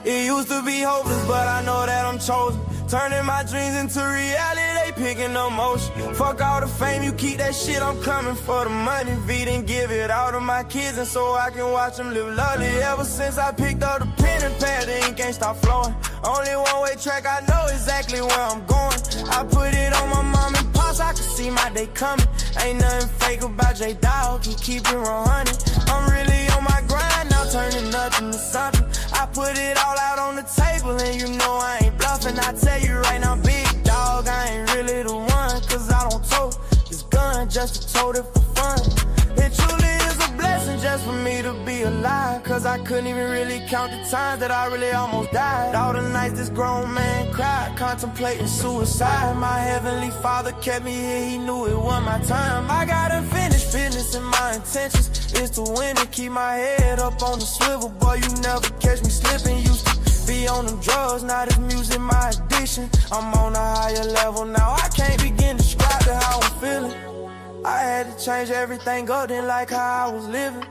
It used to be hopeless, but I know that I'm chosen. Turning my dreams into reality, they picking up motion. Fuck all the fame, you keep that shit, I'm coming for the money. V didn't give it all to my kids, and so I can watch them live lovely. Ever since I picked up the pen and pad, the ink ain't stop flowing. Only one-way track, I know exactly where I'm going. I put it on my mom and pops, I can see my day coming. Ain't nothing fake about J-DAWG, he keep it 100. I'm really on my grind now, turning nothing to something. I put it all out on the table, and you know I ain't bluffing. I tell you right now, big dog, I ain't really the one, cause I don't tote this gun just to tote it for fun. It truly is a blessing just for me to be alive, cause I couldn't even really count the times that I really almost died. All the nights this grown man cried, contemplating suicide. My heavenly father kept me here, he knew it was my time. I got unfinished business and my intentions is to win and keep my head up on the swivel. Boy, you never catch me slipping. Used to be on them drugs, now this music my addiction. I'm on a higher level now, I can't begin to describe how I'm feeling. I had to change everything up, didn't like how I was living.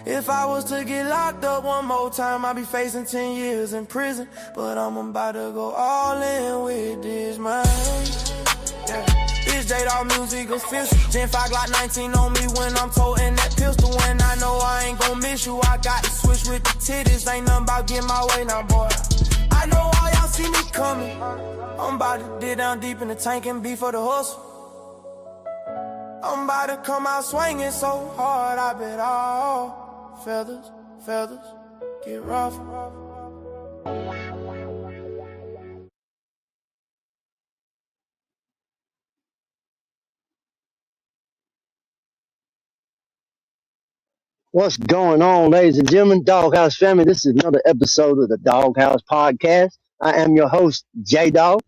If I was to get locked up one more time, I'd be facing 10 years in prison. But I'm about to go all in with this, man. Yeah. This J-DAWG music official. Gen 5 Glock 19 on me when I'm toting that pistol. And I know I ain't gon' miss you, I got to switch with the titties. Ain't nothing about getting my way now, boy. I know all y'all see me coming. I'm about to dig down deep in the tank and be for the hustle. I'm about to come out swinging so hard, I bet all feathers get rough. What's going on, ladies and gentlemen, Doghouse family? This is another episode of the Doghouse podcast. I am your host, J-DAWG.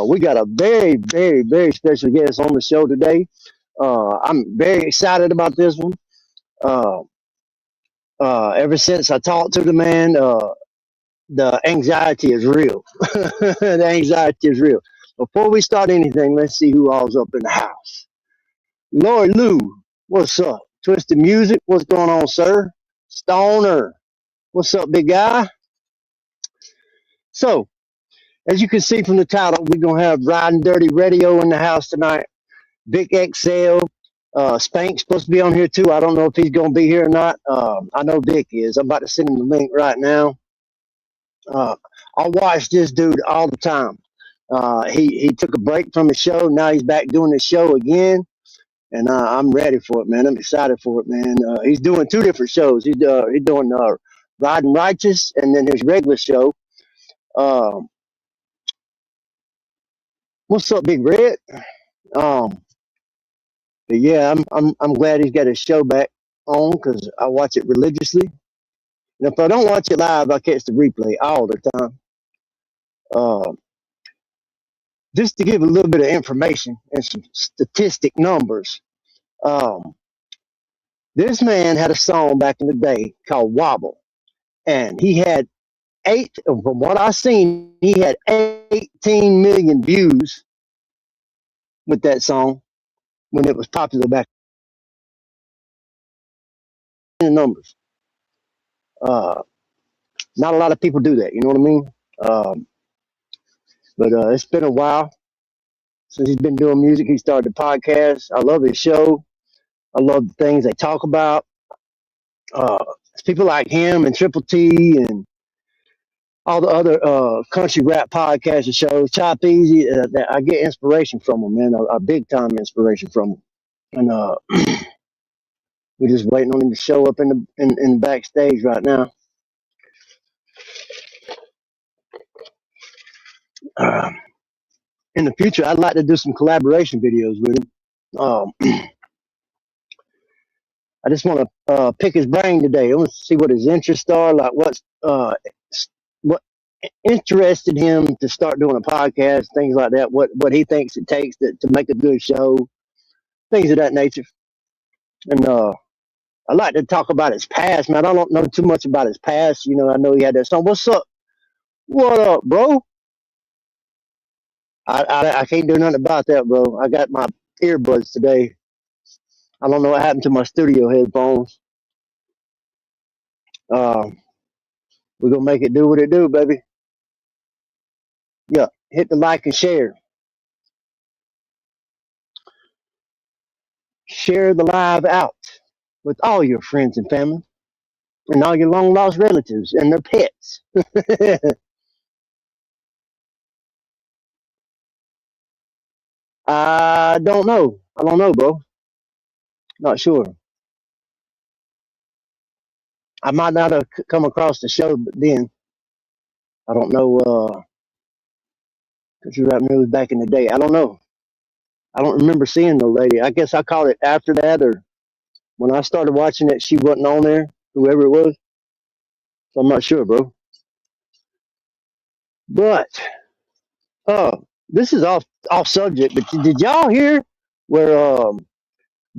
We got a very, very, very special guest on the show today. I'm very excited about this one. Ever since I talked to the man, the anxiety is real. The anxiety is real. Before we start anything, let's see who all's up in the house. Lord Lou, what's up? Twisted Music, what's going on, sir? Stoner, what's up, big guy? So, as you can see from the title, we're going to have Riding Dirty Radio in the house tonight. Vic XL, Spank's supposed to be on here too. I don't know if he's going to be here or not. I know Vic is. I'm about to send him the link right now. I watch this dude all the time. He took a break from the show. Now he's back doing the show again. And I'm ready for it, man. I'm excited for it, man. He's doing two different shows. He's doing Riding Righteous and then his regular show. What's up, Big Red? But yeah, I'm glad he's got his show back on because I watch it religiously. And if I don't watch it live, I catch the replay all the time. Just to give a little bit of information and some statistic numbers. This man had a song back in the day called Wobble. And he had from what I seen, he had 18 million views with that song when it was popular back in the numbers. Not a lot of people do that, you know what I mean? But it's been a while since he's been doing music. He started the podcast. I love his show. I love the things they talk about. It's people like him and Triple T and all the other country rap podcasts and shows. Chop Easy. That I get inspiration from them, man. A big time inspiration from them. And we're just waiting on him to show up in the backstage right now. In the future, I'd like to do some collaboration videos with him. I just want to pick his brain today. I want to see what his interests are, like what interested him to start doing a podcast, things like that. What he thinks it takes to make a good show, things of that nature. And I like to talk about his past, man. I don't know too much about his past. You know, I know he had that song. What's up? What up, bro? I can't do nothing about that, bro. I got my earbuds today. I don't know what happened to my studio headphones. But We're gonna make it do what it do, baby. Yeah, hit the like and share. Share the live out with all your friends and family and all your long lost relatives and their pets. I don't know. I don't know, bro. Not sure. I might not have come across the show, but then I don't know. Country rap news back in the day. I don't know. I don't remember seeing the lady. I guess I caught it after that, or when I started watching it, she wasn't on there. Whoever it was, so I'm not sure, bro. But this is off subject. But did y'all hear where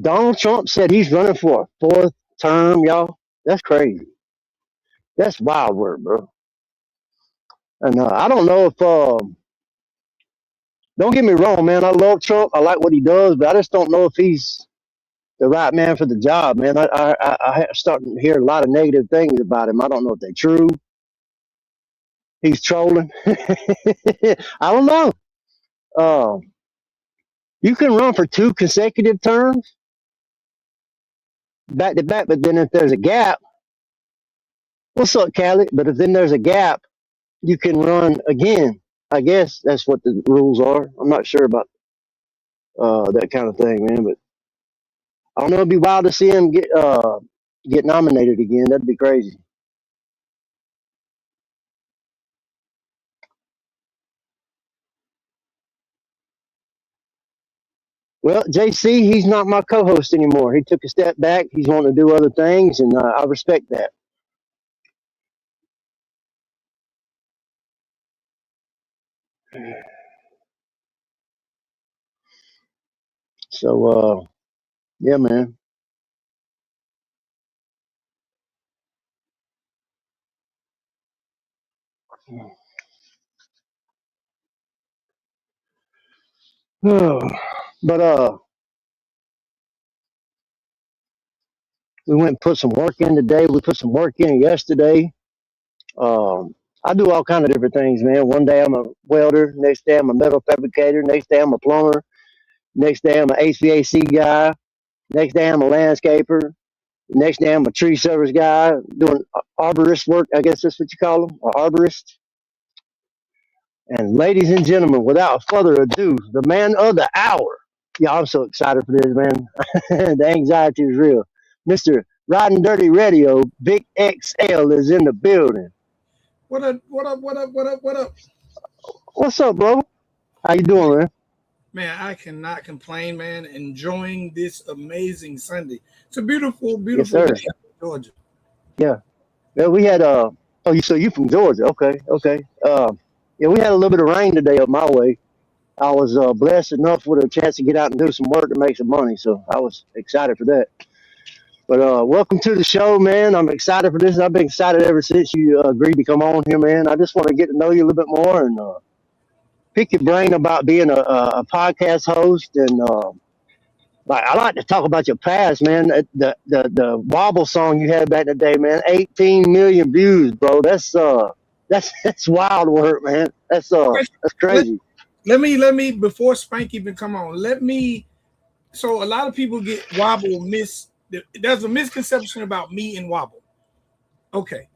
Donald Trump said he's running for a fourth term, y'all? That's crazy. That's wild word, bro. And I don't know if don't get me wrong, man. I love Trump. I like what he does, but I just don't know if he's the right man for the job, man. I starting to hear a lot of negative things about him. I don't know if they're true. He's trolling. I don't know. Uh, you can run for two consecutive terms back to back, but then if there's a gap, what's up, Callie? But if then there's a gap, you can run again. I guess that's what the rules are. I'm not sure about that kind of thing, man. But I don't know. It'd be wild to see him get nominated again. That'd be crazy. Well, JC, he's not my co-host anymore. He took a step back. He's wanting to do other things, and I respect that. So, yeah, man. But we went and put some work in today. We put some work in yesterday. I do all kind of different things, man. One day I'm a welder. Next day I'm a metal fabricator. Next day I'm a plumber. Next day I'm an HVAC guy. Next day I'm a landscaper. Next day I'm a tree service guy doing arborist work. I guess that's what you call them, an arborist. And ladies and gentlemen, without further ado, the man of the hour. Yeah, I'm so excited for this, man. The anxiety is real. Mr. Riding Dirty Radio, Big XL is in the building. What up? What up? What up? What up? What up? What's up, bro? How you doing, man? Man, I cannot complain, man. Enjoying this amazing Sunday. It's a beautiful, Yes, beautiful sir. day in Georgia. Yeah. Yeah, we had you from Georgia. Okay, okay. Yeah, we had a little bit of rain today up my way. I was blessed enough with a chance to get out and do some work to make some money, so I was excited for that. But welcome to the show, man. I'm excited for this. I've been excited ever since you agreed to come on here, man. I just want to get to know you a little bit more and pick your brain about being a podcast host. And like I like to talk about your past, man. The Wobble song you had back in the day, man. 18 million views, bro. That's wild work, man. Okay, That's let, crazy. let me before Spank even come on. Let me. So a lot of people get Wobble miss. There's a misconception about me and Wobble. Okay,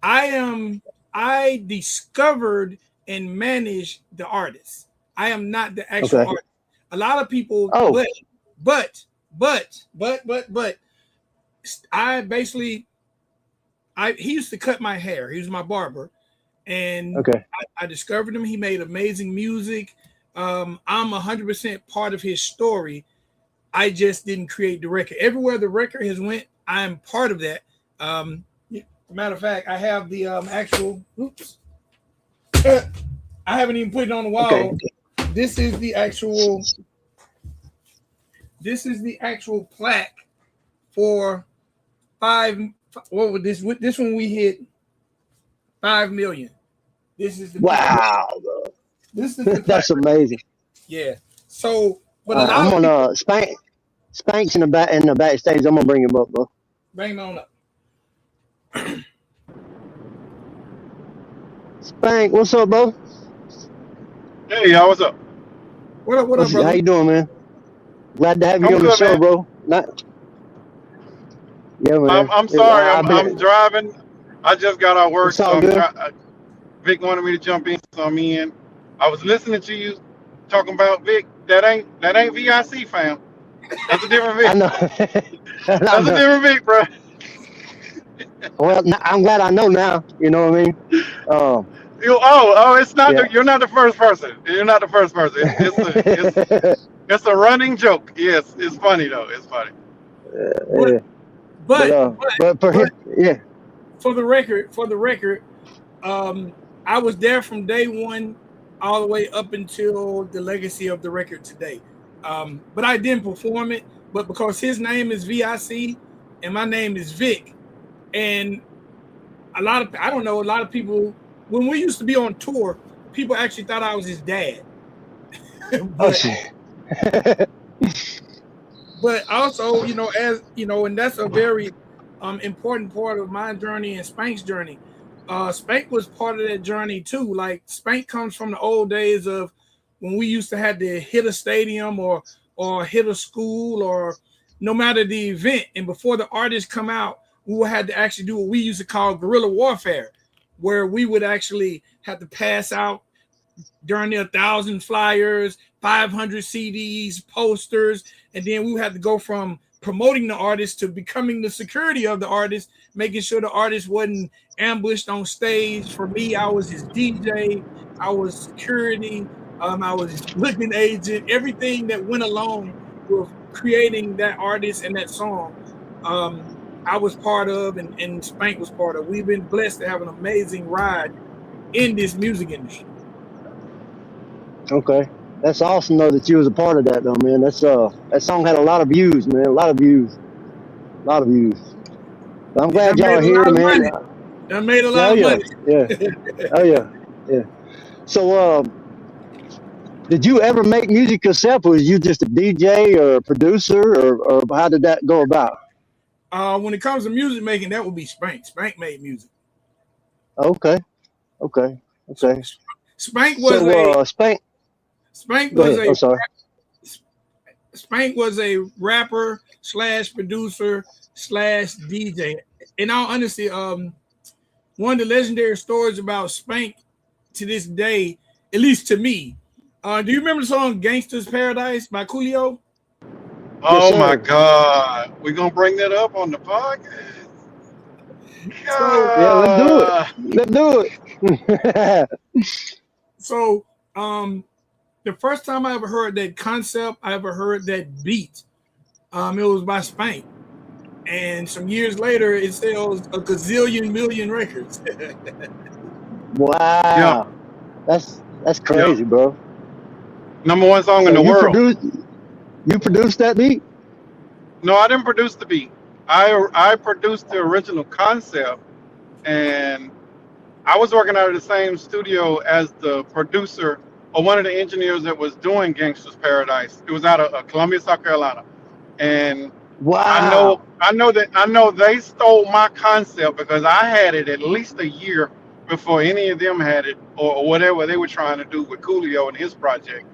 I discovered and managed the artist. I am not the actual Okay. artist. A lot of people, Oh, but, but, I basically, he used to cut my hair. He was my barber, and okay. I discovered him. He made amazing music. I'm 100% part of his story. I just didn't create the record. Everywhere the record has went, I'm part of that. Matter of fact, I have the actual. Oops, I haven't even put it on the Okay. wall. This is the actual. This is the actual plaque for five. What would this? This one we hit 5 million. This is the Wow, this is the plaque. that's amazing. Yeah. So, but a I'm lot of people gonna Spanks in the backstage. I'm gonna bring him up, bro. bang on up. Spank, what's up, bro? Hey, y'all, what's up? What up, How brother? you doing, man? Glad to have you I'm on the good, show, man. bro. Not, yeah, I'm man. I'm sorry. I've I'm been. driving. I just got out of work, It's so all I'm good. trying. Vic wanted me to jump in, so I'm in. I was listening to you talking about Vic. That ain't VIC, fam. That's a different I Vic. know. I That's a know. different Vic, bro. Well, I'm glad I know now. You know what I mean? Um, It's not. yeah. You're not the first person. You're not the first person. It's a running joke. Yes, it's funny though. It's funny. But Yeah. But but but for him, but yeah. for the record, I was there from day one all the way up until the legacy of the record today. But I didn't perform it. But because his name is VIC and my name is Vic, and I don't know, a lot of people when we used to be on tour, people actually thought I was his dad. Oh but shit. but also, as you know, and that's a very important part of my journey and Spank's journey. Spank was part of that journey too. Like Spank comes from the old days of when we used to have to hit a stadium or hit a school or no matter the event. And before the artists come out, we would have to actually do what we used to call guerrilla warfare, where we would actually have to pass out during the 1,000 flyers, 500 CDs, posters, and then we had to go from promoting the artist to becoming the security of the artist, making sure the artist wasn't ambushed on stage. For me, I was his DJ, I was security, I was his booking agent, everything that went along with creating that artist and that song. I was part of, and Spank was part of. We've been blessed to have an amazing ride in this music industry. Okay. That's awesome though that you was a part of that though, man. That song had a lot of views, man. A lot of views. A lot of views. But I'm And I glad y'all made are a lot here, of man. money. I made a Yeah, oh lot of yeah, money. yeah, oh yeah, yeah. So, did you ever make music yourself, or was you just a DJ or a producer, or how did that go about? When it comes to music making, that would be Spank. Spank made music. Okay, okay, okay. Spank was So, a Spank, Spank go was ahead. a I'm sorry. Spank was a rapper slash producer slash DJ. In all honesty, one of the legendary stories about Spank to this day, at least to me, do you remember the song "Gangsta's Paradise" by Coolio? Yes, Oh my sir. God, we gonna bring that up on the podcast? So, Yeah, let's do it. God. Let's do it. so the first time I ever heard that concept, I ever heard that beat, it was by Spank. And some years later, it sells a gazillion million records. Yeah, Wow, that's yeah. crazy, bro. Number one song in So the world. you produced that beat? No, I didn't produce the beat. I produced the original concept, and I was working out of the same studio as the producer or one of the engineers that was doing Gangsta's Paradise. It was out of Columbia, South Carolina, and Wow. I know they stole my concept because I had it at least a year before any of them had it or whatever they were trying to do with Coolio and his project.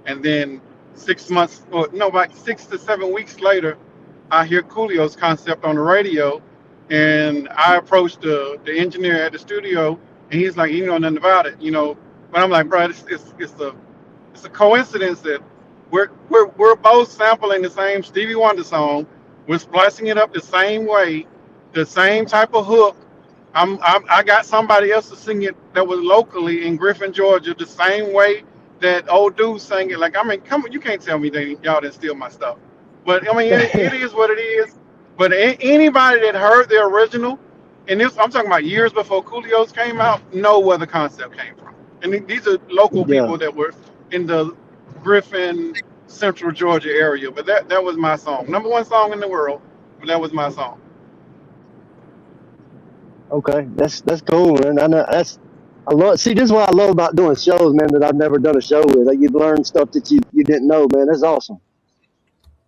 And then 6 months, or no, about 6 to 7 weeks later, I hear Coolio's concept on the radio, and I approached the engineer at the studio, and he's like, "You know nothing about it, you know." But I'm like, "Bro, it's a coincidence that we're both sampling the same Stevie Wonder song. We're splicing it up the same way, the same type of hook. I got somebody else to sing it that was locally in Griffin, Georgia, the same way that old dude sang it. Like, I mean, come on, you can't tell me that y'all didn't steal my stuff. But I mean, it is what it is. But anybody that heard the original, and this I'm talking about years before Coolio's came out, know where the concept came from. And these are local Yeah. people that were in the Griffin, Central Georgia area. But that was my song. Number one song in the world, but that was my song. Okay. That's cool, man. I know I love. See, this is what I love about doing shows, man. That I've never done a show with. Like you've learned stuff that you didn't know, man. That's awesome.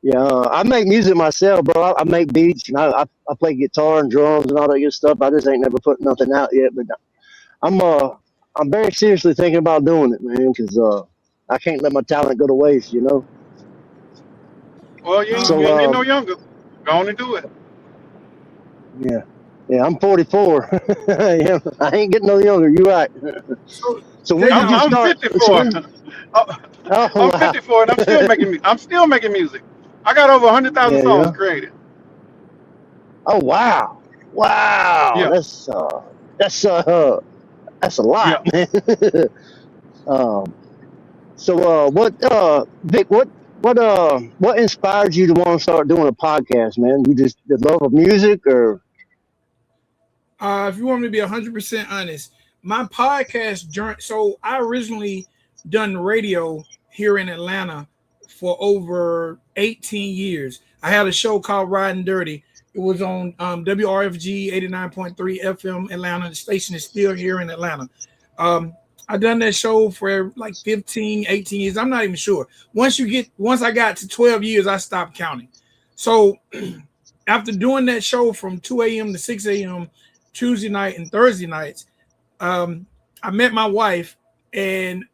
Yeah. I make music myself, bro. I make beats and I play guitar and drums and all that good stuff. I just ain't never put nothing out yet. But I'm I'm very seriously thinking about doing it, man, because I can't let my talent go to waste, you know. Well, you ain't, Um, you So ain't getting no younger. Go on and do it. yeah, yeah, I'm 44. Yeah, I ain't getting no younger. You're right. so So when did you J-Dawg, I'm start? So 54. when? Oh I'm wow. 54 and I'm still making music. I got over 100,000 Yeah, songs yeah. created. Oh wow, wow. Yeah, That's that's a lot, yeah. man. um, so what Vic? What inspired you to want to start doing a podcast, man? You just the love of music, or if you want me to be 100% honest, my podcast journey. So I originally done radio here in Atlanta for over 18 years. I had a show called Riding Dirty. It was on WRFG 89.3 FM Atlanta. The station is still here in Atlanta. Um, I done that show for like 15, 18 years. I'm not even sure. Once I got to 12 years, I stopped counting. So after doing that show from 2 a.m. to 6 a.m. Tuesday night and Thursday nights, um, I met my wife, and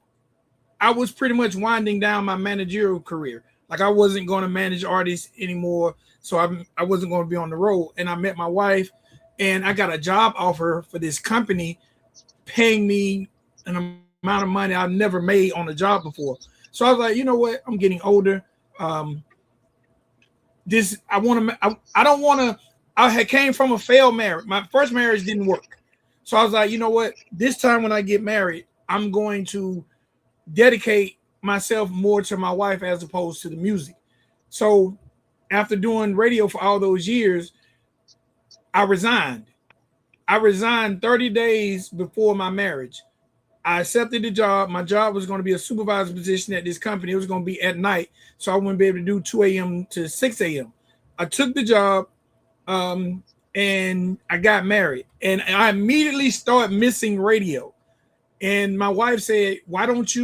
I was pretty much winding down my managerial career. Like I wasn't going to manage artists anymore, so I wasn't going to be on the road. And I met my wife, and I got a job offer for this company, paying me an amount of money I've never made on a job before. So I was like, you know what? I'm getting older. Um, this I want to. I don't want to. I had came from a failed marriage. My first marriage didn't work, so I was like, you know what? This time when I get married, I'm going to dedicate myself more to my wife as opposed to the music. So after doing radio for all those years, I resigned. I resigned 30 days before my marriage. I accepted the job. My job was going to be a supervisor position at this company. It was going to be at night, so I wouldn't be able to do 2 a.m. to 6 a.m. I took the job, and I got married, and I immediately started missing radio. And my wife said, why don't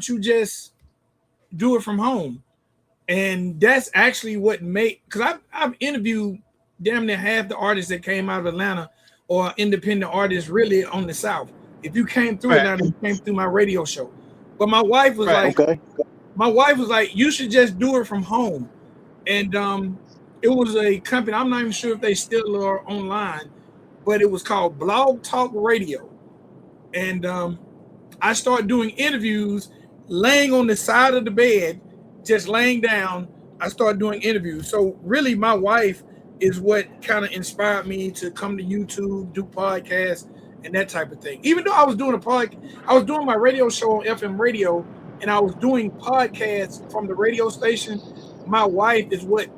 you just do it from home?" And that's actually what made, because I've interviewed damn near half the artists that came out of Atlanta or independent artists really on the South. If you came through Atlanta, Facts. you came through my radio show. But Facts. okay? my wife was like, you should just do it from home. And it was a company, I'm not even sure if they still are online, but it was called Blog Talk Radio. And I started doing interviews laying on the side of the bed, just laying down. I started doing interviews. So really, my wife is what kind of inspired me to come to YouTube, do podcasts, and that type of thing. Even though I was doing I was doing my radio show on FM radio, and I was doing podcasts from the radio station. My wife is what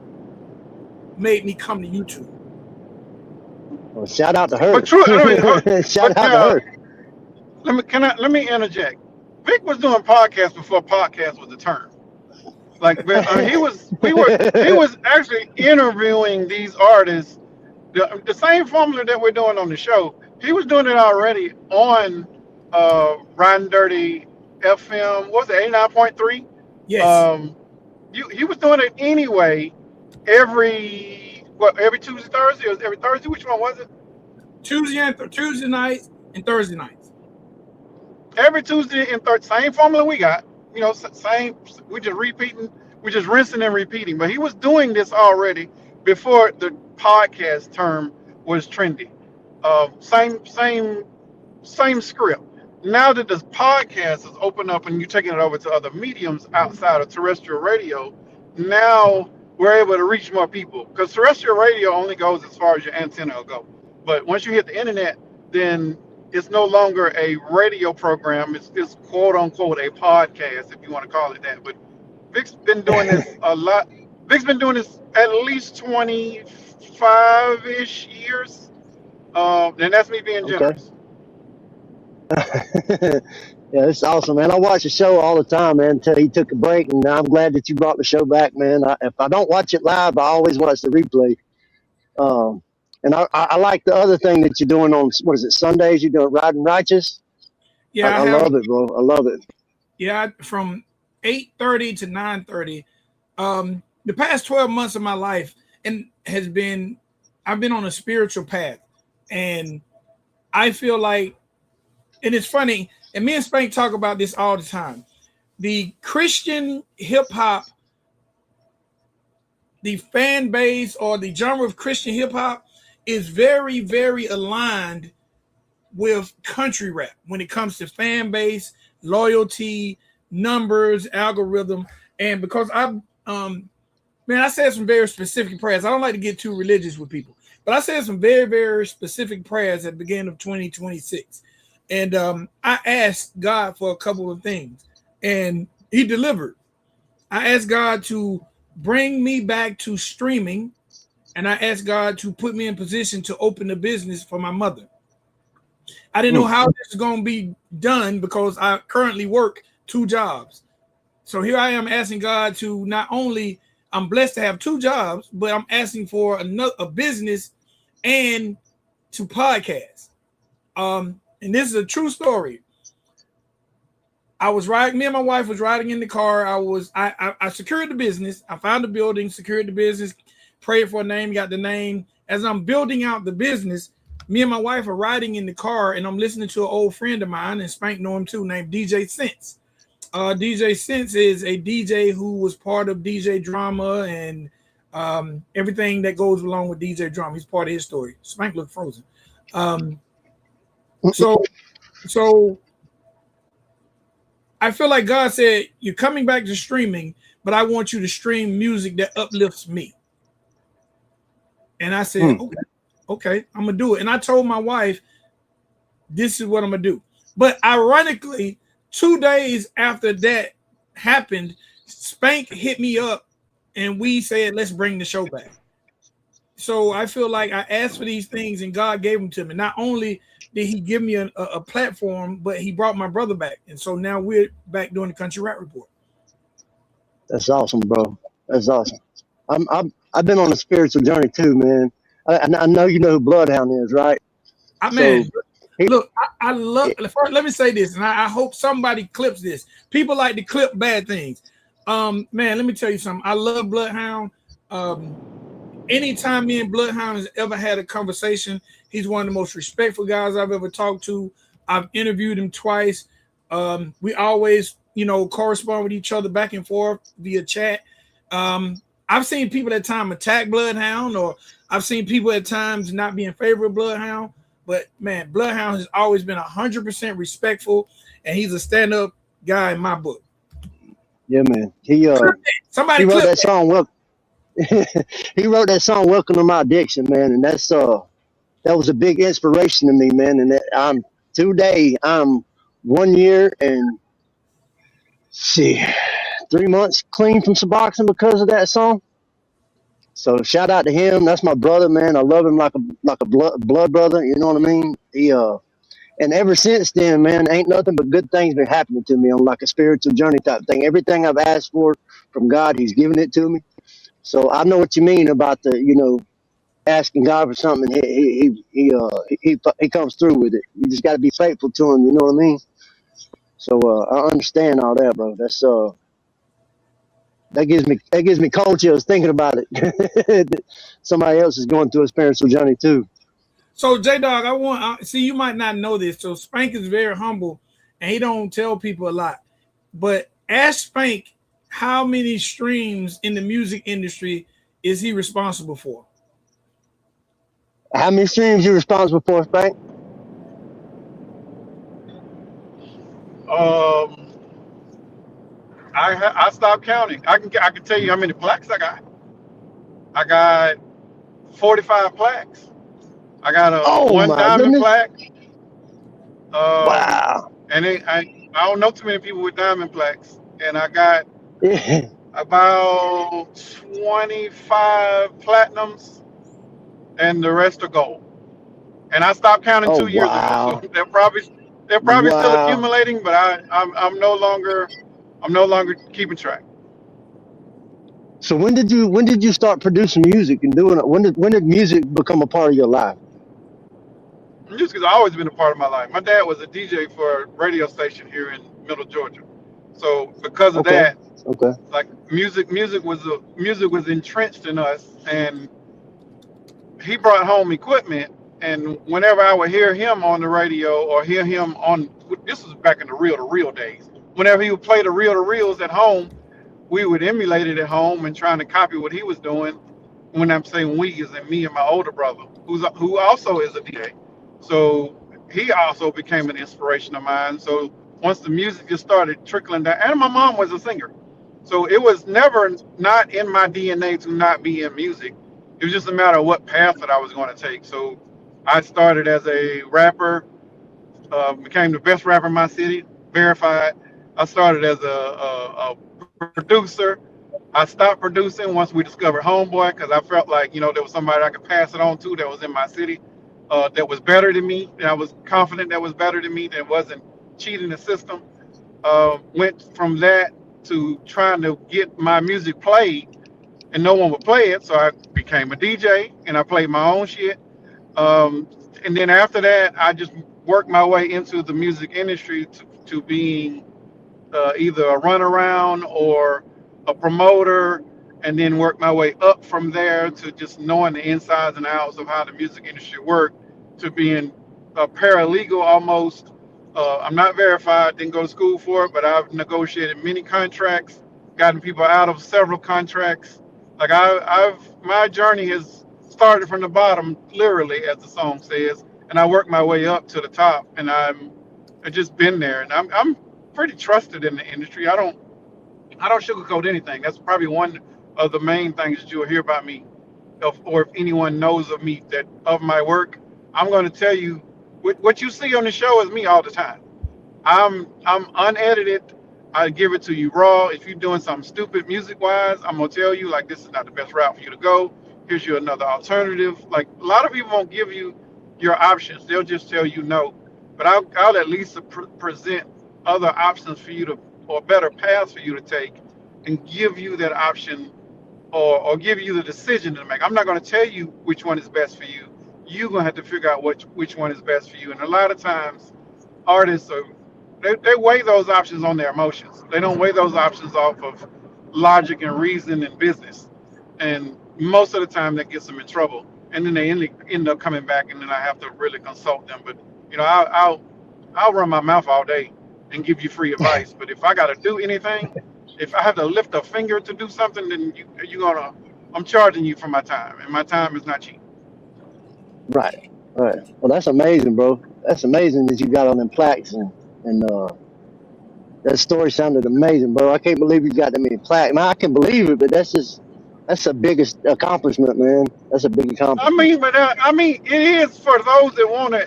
made me come to YouTube. Well, shout out to But her. true, I mean, Shout but out to her. let me interject. Vic was doing podcasts before podcast was a term. Like he was actually interviewing these artists. The same formula that we're doing on the show. He was doing it already on Riding Dirty FM. What was it, 89.3? Yes, Um, he was doing it anyway. Every Tuesday, Thursday? It was every Thursday. Which one was it? Tuesday nights and Thursday nights. Every Tuesday and Thursday. Same formula we got. You know, same. We just repeating. We just rinsing and repeating. But he was doing this already before the podcast term was trendy. Same script. Now that this podcast is open up and you're taking it over to other mediums outside of terrestrial radio, now we're able to reach more people. Because terrestrial radio only goes as far as your antenna will go. But once you hit the internet, then it's no longer a radio program. It's quote unquote a podcast, if you want to call it that. But Vic's been doing this a lot. Vic's been doing this at least 25-ish years. And that's me being Okay. generous. Yeah, it's awesome, man. I watch the show all the time, man, until he took a break, and I'm glad that you brought the show back, man. If I don't watch it live, I always watch the replay. Um, and I like the other thing that you're doing on, what is it, Sundays? You're doing Riding Righteous? Yeah, I I have. love it, bro. I love it. Yeah, from 8:30 to 9:30. The past 12 months of my life and has been I've been on a spiritual path, and I feel like and it's funny, and me and Spank talk about this all the time. The Christian hip hop, the fan base or the genre of Christian hip hop is very, very aligned with country rap when it comes to fan base, loyalty, numbers, algorithm. And because I said some very specific prayers. I don't like to get too religious with people, but I said some very, very specific prayers at the beginning of 2026. And I asked God for a couple of things, and he delivered. I asked God to bring me back to streaming, and I asked God to put me in position to open a business for my mother. I didn't know how this is going to be done because I currently work 2 jobs. So here I am asking God to not only, I'm blessed to have 2 jobs, but I'm asking for a business and to podcast. And this is a true story. Me and my wife was riding in the car. I secured the business. I found the building, secured the business, prayed for a name, got the name. As I'm building out the business, me and my wife are riding in the car, and I'm listening to an old friend of mine, and Spank know him too, named DJ Sense. DJ Sense is a DJ who was part of DJ Drama and everything that goes along with DJ Drama. He's part of his story. Spank looked frozen. So I feel like God said, you're coming back to streaming, but I want you to stream music that uplifts me. And I said, okay, I'm going to do it. And I told my wife, this is what I'm going to do. But ironically, 2 days after that happened, Spank hit me up and we said, let's bring the show back. So I feel like I asked for these things and God gave them to me. Not only did he give me a platform, but he brought my brother back. And so now we're back doing the Country Rap Report. That's awesome, bro. That's awesome. I've been on a spiritual journey too, man. I know you know who Bloodhound is, right? I love. First, let me say this, and I hope somebody clips this. People like to clip bad things. Man, let me tell you something. I love Bloodhound. Anytime me and Bloodhound has ever had a conversation, he's one of the most respectful guys I've ever talked to. I've interviewed him twice. We always, correspond with each other back and forth via chat. I've seen people at times attack Bloodhound, or I've seen people at times not be in favor of Bloodhound. But man, Bloodhound has always been 100% respectful, and he's a stand-up guy in my book. Yeah, man. He wrote that song. He wrote that song "Welcome to My Addiction," man, and that was a big inspiration to me, man. And today I'm 1 year and 3 months clean from Suboxone because of that song. So shout out to him. That's my brother, man. I love him like a blood brother. You know what I mean? And ever since then, man, ain't nothing but good things been happening to me on like a spiritual journey type thing. Everything I've asked for from God, He's given it to me. So I know what you mean about asking God for something. He comes through with it. You just got to be faithful to Him. You know what I mean? So I understand all that, bro. That's that gives me cold chills thinking about it. Somebody else is going through a spiritual journey too. So J-DAWG, I want see, you might not know this. So Spank is very humble, and he don't tell people a lot. But ask Spank how many streams in the music industry is he responsible for? How many streams you responsible for, Spank? I stopped counting. I can tell you how many plaques I got. I got 45 plaques. I got a 1 diamond plaque. Wow. And I don't know too many people with diamond plaques. And I got about 25 platinums, and the rest are gold. And I stopped counting 2 years ago. So they're probably still accumulating, but I'm no longer keeping track. So when did you start producing music and doing it? When did music become a part of your life? Music has always been a part of my life. My dad was a DJ for a radio station here in Middle Georgia. So because of that, like music was entrenched in us, and he brought home equipment And whenever I would hear him on the radio or hear him on, this was back in the reel to reel days. Whenever he would play the reel to reels at home, we would emulate it at home and trying to copy what he was doing. When I'm saying we, is in me and my older brother, who also is a DJ. So he also became an inspiration of mine. So once the music just started trickling down, and my mom was a singer, so it was never not in my DNA to not be in music. It was just a matter of what path that I was going to take. So I started as a rapper, became the best rapper in my city, verified. I started as a producer. I stopped producing once we discovered Homeboy because I felt like, there was somebody I could pass it on to that was in my city, that was better than me, that I was confident that was better than me, that wasn't cheating the system. Went from that to trying to get my music played, and no one would play it, so I became a DJ and I played my own shit. And then after that, I just worked my way into the music industry to being either a runaround or a promoter, and then work my way up from there to just knowing the insides and outs of how the music industry worked, to being a paralegal almost. I'm not verified, didn't go to school for it, but I've negotiated many contracts, gotten people out of several contracts. Like my journey has started from the bottom, literally, as the song says, and I worked my way up to the top, and I've just been there, and I'm pretty trusted in the industry. I don't sugarcoat anything. That's probably one of the main things that you'll hear about me, or if anyone knows of me that of my work. I'm going to tell you what you see on the show is me all the time. I'm unedited. I give it to you raw. If you're doing something stupid music wise, I'm gonna tell you like this is not the best route for you to go. Here's you another alternative. Like a lot of people won't give you your options. They'll just tell you no. But I'll at least present other options for you to, or better paths for you to take, and give you that option, or give you the decision to make. I'm not going to tell you which one is best for you. You're going to have to figure out which one is best for you. And a lot of times, artists they weigh those options on their emotions. They don't weigh those options off of logic and reason and business. And most of the time, that gets them in trouble. And then they end up coming back, and then I have to really consult them. But I'll run my mouth all day and give you free advice. But if I got to do anything, if I have to lift a finger to do something, then I'm charging you for my time, and my time is not cheap. Right. Well, that's amazing, bro. That's amazing that you got on them plaques, and that story sounded amazing, bro. I can't believe you got that many plaques. Man, I can believe it, but that's the biggest accomplishment, man. That's a big accomplishment. It is for those that want to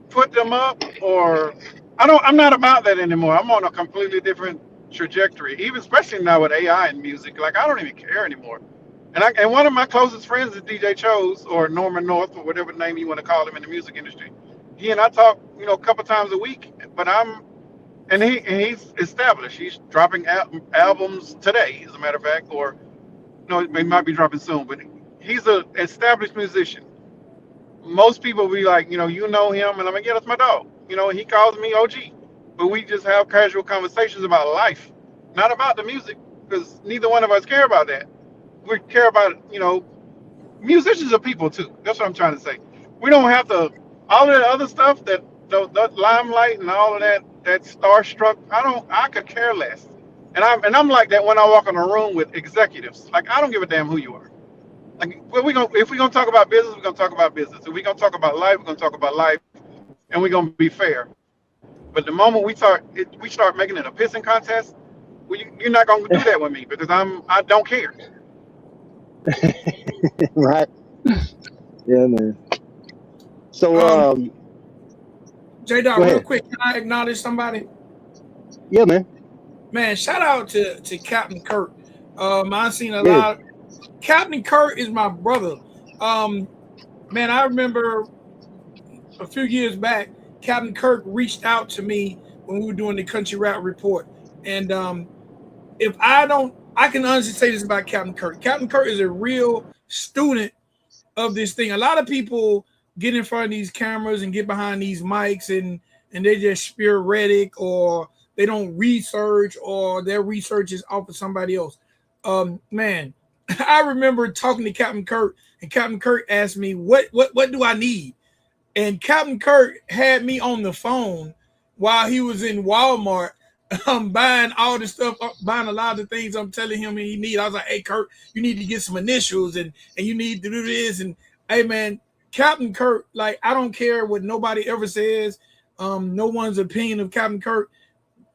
put them up, or I'm not about that anymore. I'm on a completely different trajectory, even especially now with AI and music. Like I don't even care anymore. And one of my closest friends is DJ Chose, or Norman North, or whatever name you want to call him in the music industry. He and I talk, a couple times a week. But he's established. He's dropping albums today, as a matter of fact, or no, he might be dropping soon. But he's an established musician. Most people be like, you know him, and I'm like, yeah, that's my dog. He calls me OG. But we just have casual conversations about life, not about the music, because neither one of us care about that. We care about, musicians are people too. That's what I'm trying to say. We don't have to, all of the other stuff, that limelight and all of that starstruck, I could care less. And I'm like that when I walk in a room with executives. Like, I don't give a damn who you are. Like, if we're gonna talk about business, we're gonna talk about business. If we're gonna talk about life, we're gonna talk about life, and we're gonna be fair. But the moment we start making it a pissing contest, you're not gonna do that with me, because I don't care. Right. Yeah, man. So J-DAWG, real quick, can I acknowledge somebody? Yeah, man. Man, shout out to Captain Kurt. I've seen a lot. Captain Kurt is my brother. Man, I remember a few years back, Captain Kirk reached out to me when we were doing the Country Rap Report. And I can honestly say this about Captain Kirk. Captain Kirk is a real student of this thing. A lot of people get in front of these cameras and get behind these mics, and they just sporadic, or they don't research, or their research is off of somebody else. Man, I remember talking to Captain Kirk, and Captain Kirk asked me, what do I need? And Captain Kirk had me on the phone while he was in Walmart buying all the stuff, buying a lot of the things I'm telling him he need. I was like, hey, Kirk, you need to get some initials and you need to do this. And hey, man, Captain Kirk, like, I don't care what nobody ever says. No one's opinion of Captain Kirk.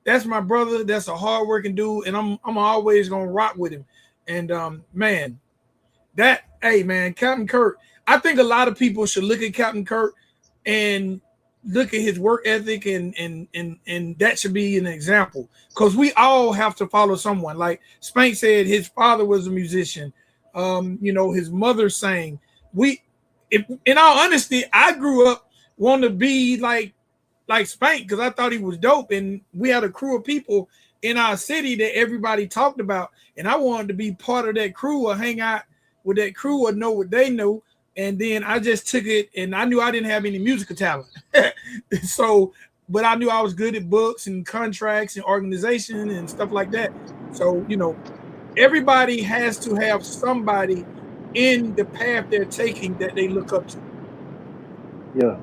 That's my brother. That's a hardworking dude. And I'm always going to rock with him. And man, Captain Kirk, I think a lot of people should look at Captain Kirk and look at his work ethic, and that should be an example, because we all have to follow someone. Like Spank said, his father was a musician. His mother sang. In all honesty, I grew up wanting to be like Spank because I thought he was dope, and we had a crew of people in our city that everybody talked about, and I wanted to be part of that crew or hang out with that crew or know what they know. And then I just took it, and I knew I didn't have any musical talent. But I knew I was good at books and contracts and organization and stuff like that. So, everybody has to have somebody in the path they're taking that they look up to. Yeah.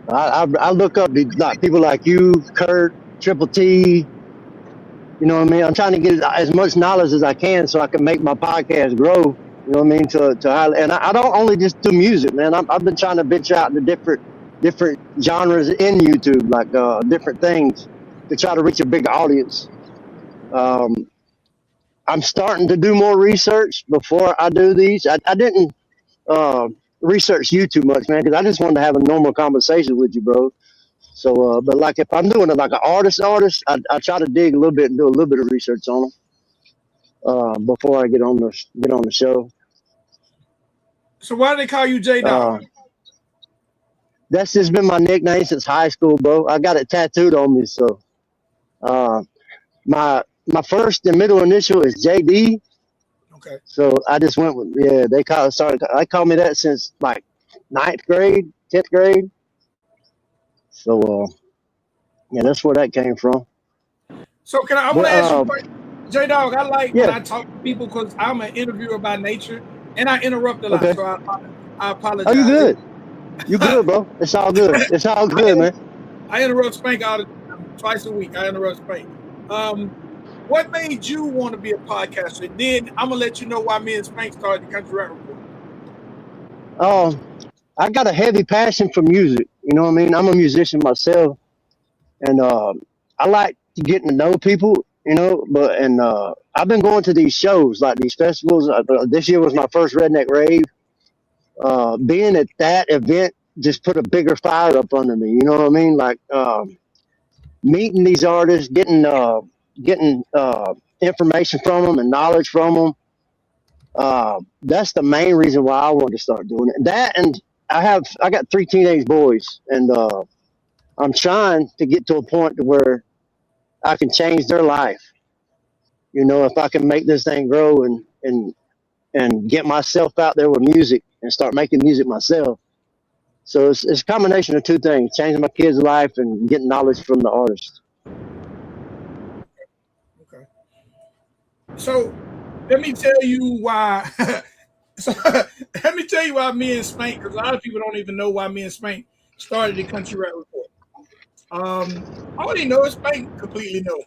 I look up to like people like you, Kurt, Triple T. You know what I mean? I'm trying to get as much knowledge as I can so I can make my podcast grow. You know what I mean? And I don't only just do music, man. I've been trying to venture out into different genres in YouTube, like different things, to try to reach a bigger audience. I'm starting to do more research before I do these. I didn't research you too much, man, because I just wanted to have a normal conversation with you, bro. So, but like if I'm doing it like an artist, I try to dig a little bit and do a little bit of research on them before I get on the show. So why do they call you J-DAWG? That's just been my nickname since high school, bro. I got it tattooed on me. So my first and middle initial is JD. Okay. So I just went with they call me that since like 9th grade, 10th grade. So that's where that came from. So I want to ask you, J-DAWG, I like when I talk to people because I'm an interviewer by nature and I interrupt a lot. Okay. So I apologize. Oh, you good? You good, bro? It's all good. It's all good, man. I interrupt Spank twice a week. I interrupt Spank. What made you want to be a podcaster? Then I'm gonna let you know why me and Spank started the Country Rap Report. I got a heavy passion for music. You know what I mean? I'm a musician myself, and I like getting to know people. I've been going to these shows, like these festivals. This year was my first Redneck Rave. Being at that event just put a bigger fire up under me. You know what I mean? Like meeting these artists, getting information from them and knowledge from them. That's the main reason why I wanted to start doing it. That, and I got 3 teenage boys, and I'm trying to get to a point to where I can change their life. If I can make this thing grow and get myself out there with music and start making music myself. So it's a combination of 2 things: changing my kids' life and getting knowledge from the artist. Okay. So let me tell you why. Let me tell you why me and Spank, because a lot of people don't even know why me and Spank started the Country Rap Report. I already know it. Spank completely know.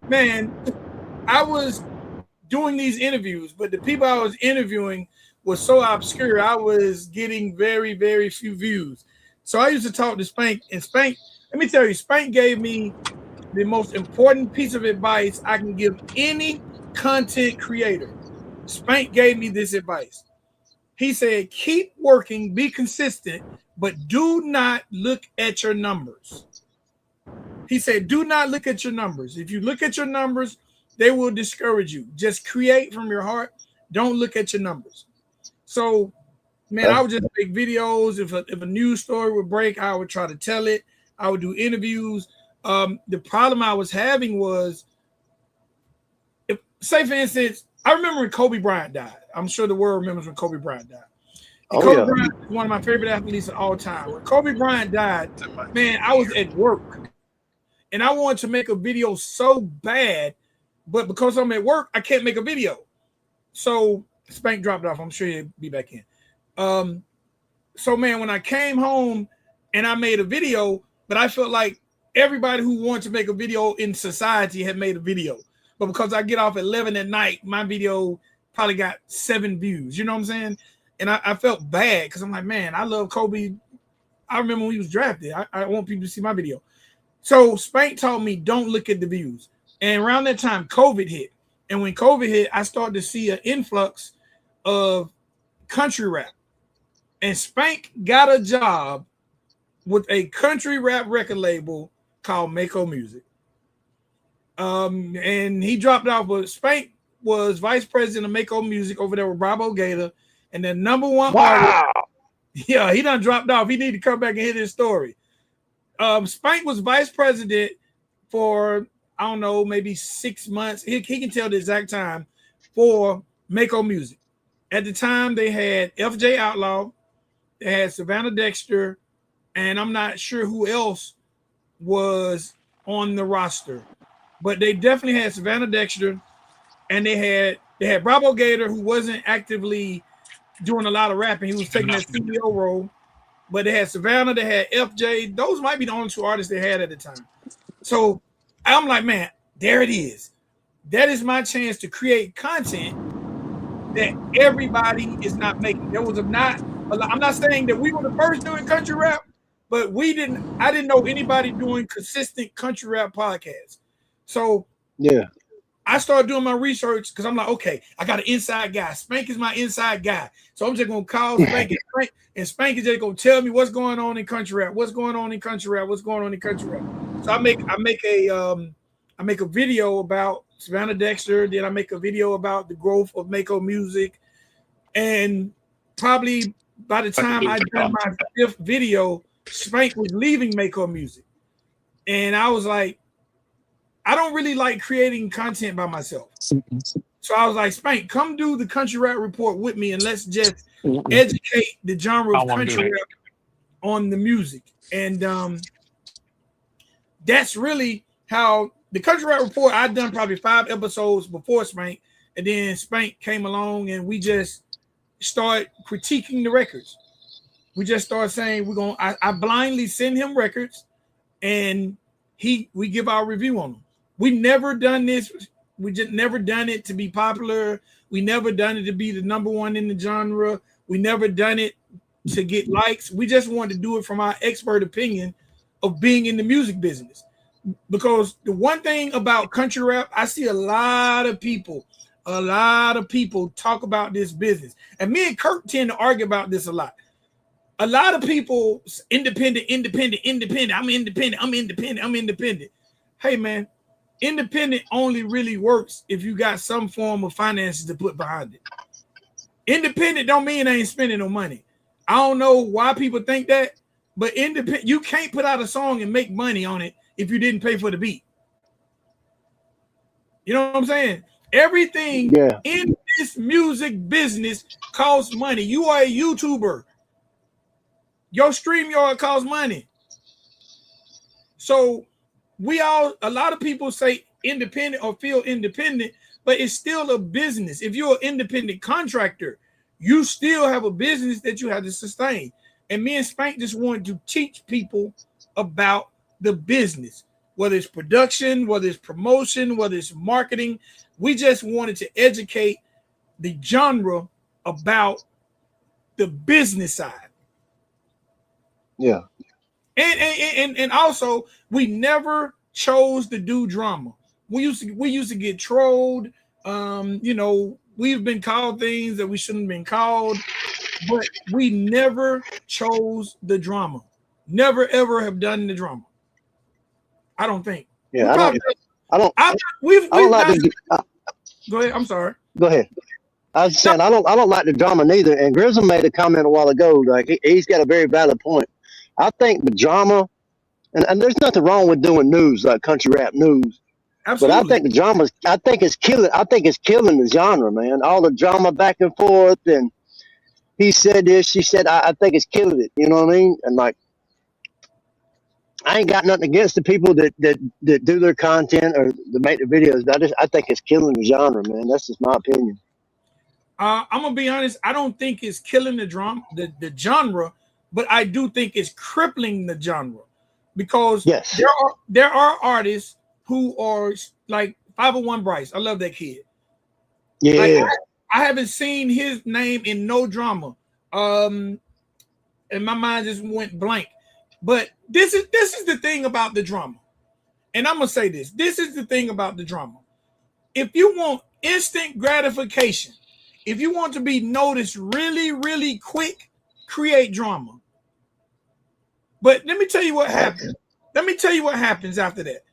Man, I was doing these interviews, but the people I was interviewing were so obscure, I was getting very, very few views. So I used to talk to Spank, and Spank, let me tell you, Spank gave me the most important piece of advice I can give any content creator. Spank gave me this advice. He said, keep working, be consistent, but do not look at your numbers. He said, do not look at your numbers. If you look at your numbers, they will discourage you. Just create from your heart. Don't look at your numbers. So, man, I would just make videos. If a news story would break, I would try to tell it. I would do interviews. The problem I was having was, say, for instance, I remember when Kobe Bryant died. I'm sure the world remembers when Kobe Bryant died. Kobe Bryant is one of my favorite athletes of all time. When Kobe Bryant died, man, I was at work. And I wanted to make a video so bad, but because I'm at work, I can't make a video. So Spank dropped off. I'm sure he'll be back in. So man, when I came home and I made a video, but I felt like everybody who wanted to make a video in society had made a video. But because I get off at 11 at night, my video probably got 7 views. You know what I'm saying? And I felt bad because I'm like, man, I love Kobe. I remember when he was drafted. I want people to see my video. So Spank told me, don't look at the views. And around that time, COVID hit. And when COVID hit, I started to see an influx of country rap. And Spank got a job with a country rap record label called Mako Music. And he dropped off, but Spank was vice president of Mako Music over there with Bravo Gator. And the number one artist, yeah, he done dropped off. He need to come back and hit his story. Spank was vice president for, I don't know, maybe 6 months. He can tell the exact time for Mako Music. At the time, they had FJ Outlaw, they had Savannah Dexter, and I'm not sure who else was on the roster. But they definitely had Savannah Dexter, and they had Bravo Gator, who wasn't actively doing a lot of rapping. He was taking that studio role. But they had Savannah, they had FJ. Those might be the only 2 artists they had at the time. So I'm like, man, there it is. That is my chance to create content that everybody is not making. There was I'm not saying that we were the first doing country rap, but I didn't know anybody doing consistent country rap podcasts. So yeah, I started doing my research because I'm like, okay, I got an inside guy. Spank is my inside guy. So I'm just going to call Spank and Spank is just going to tell me what's going on in country rap, what's going on in country rap, what's going on in country rap. So I make a video about Savannah Dexter. Then I make a video about the growth of Mako Music. And probably by the time I done my 5th video, Spank was leaving Mako Music. And I was like, I don't really like creating content by myself. So I was like, Spank, come do the country rap report with me and let's just educate the genre of country rap on the music. And that's really how the country rap report, I'd done probably 5 episodes before Spank. And then Spank came along and we just started critiquing the records. We just started saying I blindly send him records and we give our review on them. We never done this. We just never done it to be popular. We never done it to be the number one in the genre. We never done it to get likes. We just wanted to do it from our expert opinion of being in the music business. Because the one thing about country rap, I see a lot of people talk about this business. And me and Kirk tend to argue about this a lot. A lot of people, independent. I'm independent. Hey, man. Independent only really works if you got some form of finances to put behind it. Independent don't mean I ain't spending no money. I don't know why people think that, but independent, you can't put out a song and make money on it if you didn't pay for the beat. You know what I'm saying? Everything in this music business costs money. You are a YouTuber. Your StreamYard costs money. So a lot of people say independent or feel independent, but it's still a business. If you're an independent contractor, you still have a business that you have to sustain. And me and Spank just wanted to teach people about the business, whether it's production, whether it's promotion, whether it's marketing. We just wanted to educate the genre about the business side. Yeah. And also, we never chose to do drama. We used to get trolled. We've been called things that we shouldn't have been called, but we never chose the drama. Never ever have done the drama. I don't think. Yeah, I don't like to. Go ahead. I'm sorry. Go ahead. I was saying I don't like the drama neither. And Grizzle made a comment a while ago. Like he's got a very valid point. I think the drama, and there's nothing wrong with doing news like country rap news. Absolutely. But I think the drama, I think it's killing the genre, man. All the drama back and forth, and he said this, she said. I think it's killing it. You know what I mean? And like, I ain't got nothing against the people that do their content or that make the videos. I think it's killing the genre, man. That's just my opinion. I'm gonna be honest. I don't think it's killing the the genre, but I do think it's crippling the genre because Yes. there are artists who are like 501 Bryce. I love that kid. Like Yeah. I haven't seen his name in no drama. And my mind just went blank. But this is the thing about the drama. And I'm gonna say this. This is the thing about the drama. If you want instant gratification, if you want to be noticed really, really quick, create drama. But let me tell you what happens. Let me tell you what happens after that.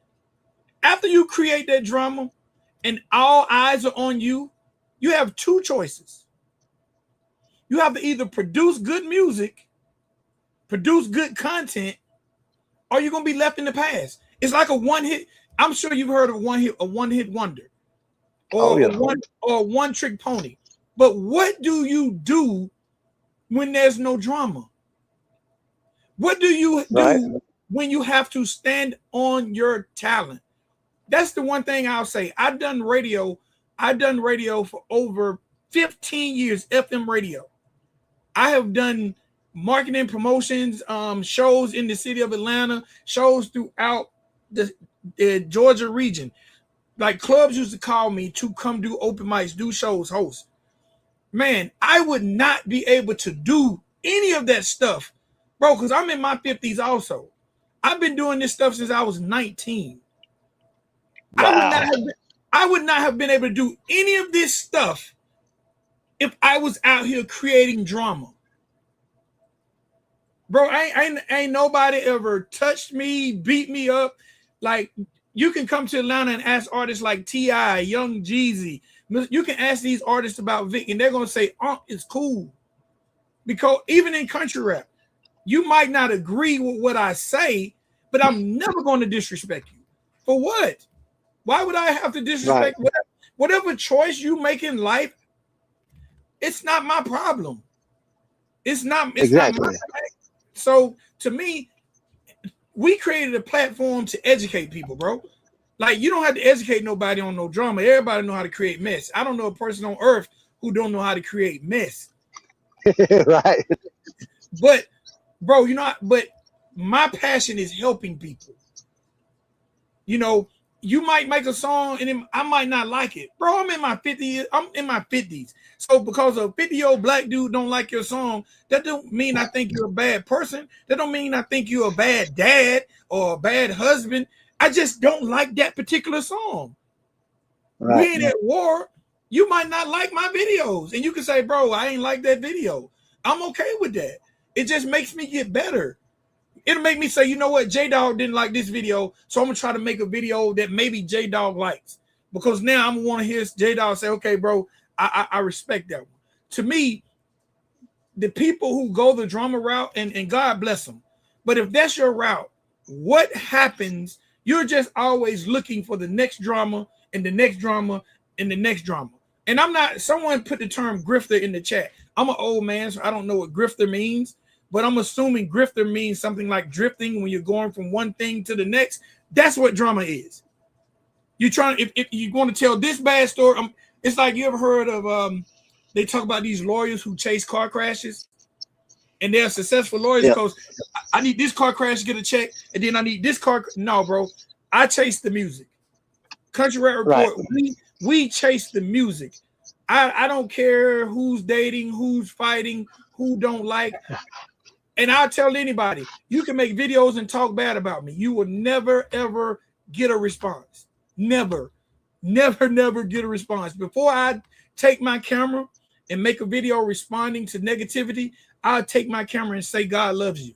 After you create that drama and all eyes are on you, you have two choices. You have to either produce good music, produce good content, or you're gonna be left in the past. It's like a one hit. I'm sure you've heard of a one hit wonder, or a one trick pony. But what do you do when there's no drama? What do you do when you have to stand on your talent? That's the one thing I'll say. I've done radio for over 15 years, FM radio. I have done marketing promotions, shows in the city of Atlanta, shows throughout the Georgia region. Like clubs used to call me to come do open mics, do shows, host. Man, I would not be able to do any of that stuff, bro, because I'm in my 50s also. I've been doing this stuff since I was 19. Wow. I would not have been able to do any of this stuff if I was out here creating drama. Bro, ain't nobody ever touched me, beat me up. Like, you can come to Atlanta and ask artists like T.I., Young Jeezy. You can ask these artists about Vic, and they're going to say, it's cool. Because even in country rap, you might not agree with what I say, but I'm never going to disrespect you. For what? Why would I have to disrespect whatever choice you make in life? It's not my problem. It's not my life. So to me, we created a platform to educate people, bro. Like, you don't have to educate nobody on no drama. Everybody know how to create mess. I don't know a person on earth who don't know how to create mess. Right. But, bro, but my passion is helping people. You might make a song and I might not like it. Bro, I'm in my 50s. So because a 50-year-old black dude don't like your song, that don't mean I think you're a bad person. That don't mean I think you're a bad dad or a bad husband. I just don't like that particular song. Right. We ain't at war. You might not like my videos. And you can say, bro, I ain't like that video. I'm okay with that. It just makes me get better. It'll make me say, you know what, J-DAWG didn't like this video, so I'm going to try to make a video that maybe J-DAWG likes. Because now I'm going to want to hear J-DAWG say, okay, bro, I respect that one. To me, the people who go the drama route, and God bless them, but if that's your route, what happens? You're just always looking for the next drama and the next drama and the next drama. And someone put the term grifter in the chat. I'm an old man, so I don't know what grifter means. But I'm assuming grifter means something like drifting when you're going from one thing to the next. That's what drama is. You're trying, if you want to tell this bad story, it's like, you ever heard of, they talk about these lawyers who chase car crashes, and they're successful lawyers because I need this car crash to get a check, and then I need this car. No, bro, I chase the music. Country Rap Report, we chase the music. I don't care who's dating, who's fighting, who don't like. And I'll tell anybody, you can make videos and talk bad about me. You will never, ever get a response. Never get a response. Before I take my camera and make a video responding to negativity, I'll take my camera and say, God loves you.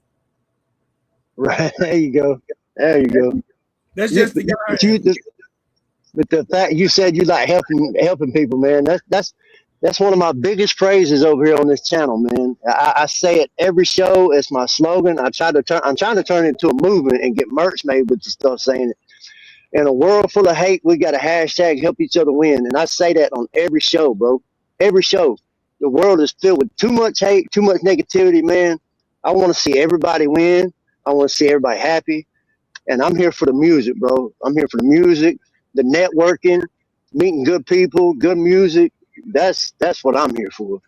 Right. There you go. That's just the guy. But the fact you said you like helping people, man, that's one of my biggest phrases over here on this channel, man. I say it every show. It's my slogan. I'm trying to turn it into a movement and get merch made with the stuff saying it. In a world full of hate, we got a hashtag help each other win. And I say that on every show, bro. Every show. The world is filled with too much hate, too much negativity, man. I want to see everybody win. I want to see everybody happy. And I'm here for the music, bro. I'm here for the music, the networking, meeting good people, good music. That's what I'm here for.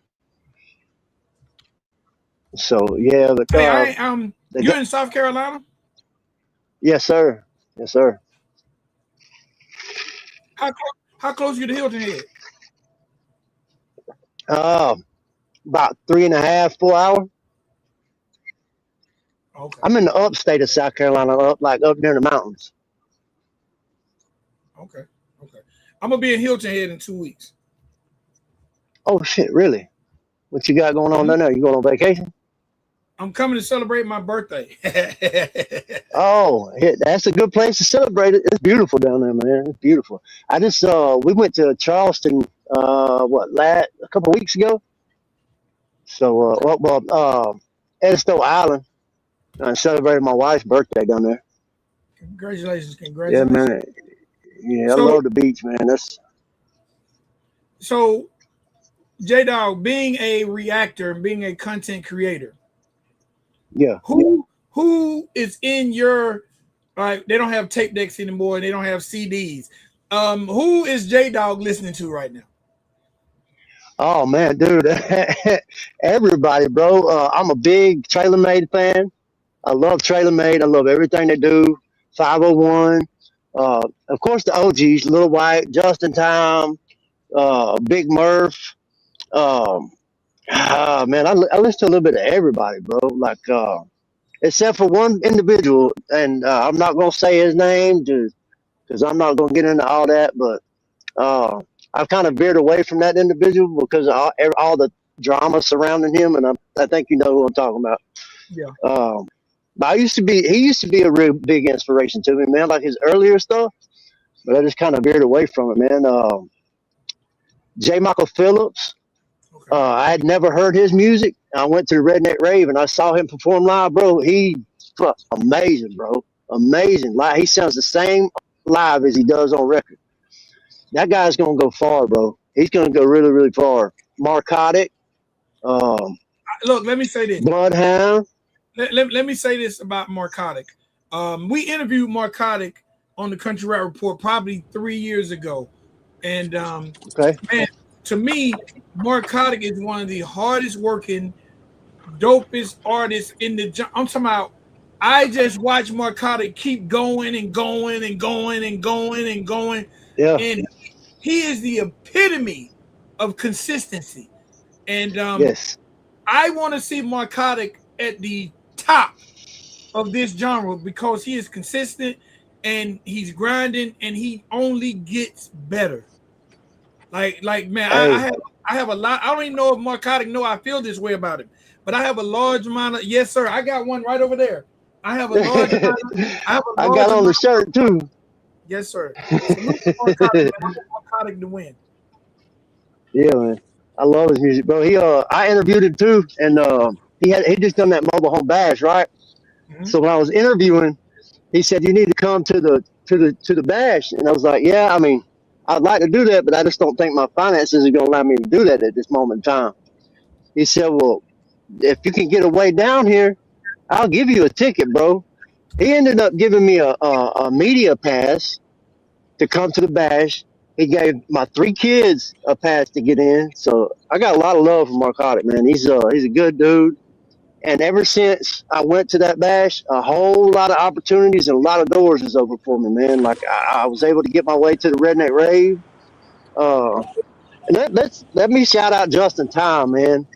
So yeah, but Hey, they you're got, in South Carolina. yes, sir. Yes, sir. How close you to Hilton Head? Uh, about 3.5, 4 hours. Okay, I'm in the upstate of South Carolina, up near the mountains. okay, okay. I'm gonna be in Hilton Head in 2 weeks. Oh shit, really? What you got going on Mhm. down there? You going on vacation? I'm coming to celebrate my birthday. Oh, that's a good place to celebrate it. It's beautiful down there, man. It's beautiful. I just we went to Charleston a couple of weeks ago. So Okay, Edisto Island. I celebrated my wife's birthday down there. congratulations, Yeah, congratulations. man. Yeah, I So, love the beach, man. That's so J-Dawg, being a reactor and being a content creator, yeah. who is in your like? They don't have tape decks anymore. They don't have CDs. Who is J-Dawg listening to right now? Oh man, dude. Everybody, bro. I'm a big Trailer Made fan. I love Trailer Made. I love everything they do. 501. Of course, the OGs, Little White, Justin Time, Big Murph. Um, man, I listen to a little bit of everybody, bro. Like, except for one individual, and I'm not gonna say his name because I'm not gonna get into all that. But I've kind of veered away from that individual because of all the drama surrounding him, and I think you know who I'm talking about. Yeah. But he used to be a real big inspiration to me, man. Like his earlier stuff, but I just kind of veered away from it, man. J. Michael Phillips. Okay. I had never heard his music. I went to the Redneck Rave and I saw him perform live, bro. Amazing, bro. Amazing. Like he sounds the same live as he does on record. That guy's gonna go far, bro. He's gonna go really, really far. Marcotic, um, Look, let me say this. Bloodhound. Let me say this about Marcotic. We interviewed Marcotic on the Country Rap Report probably 3 years ago, and Okay. man, to me, Marcotic is one of the hardest working, dopest artists in the. I'm talking about. I just watch Marcotic keep going and going and going and going and going, Yeah. and he is the epitome of consistency. And Yes. I want to see Marcotic at the top of this genre because he is consistent and he's grinding and he only gets better. Like man, Hey. I have a lot. I don't even know if Marcotic know I feel this way about him, but I have a large amount of yes, sir. I got one right over there. I have a large amount. I have a I large got on the amount. shirt too. Yes, sir. Salute to Marcotic, man. I want Marcotic to win. Yeah, man. I love his music, bro. I interviewed him too, and he just done that mobile home bash, right? Mhm. So when I was interviewing, he said you need to come to the bash, and I was like, yeah, I mean, I'd like to do that, but I just don't think my finances are gonna allow me to do that at this moment in time. He said, well, if you can get a way down here, I'll give you a ticket, bro. He ended up giving me a media pass to come to the bash. He gave my 3 kids a pass to get in. So I got a lot of love for Marcotic, man. He's a good dude. And ever since I went to that bash, a whole lot of opportunities and a lot of doors is open for me, man. Like I was able to get my way to the Redneck Rave. Uh, and let me shout out Justin Time, man.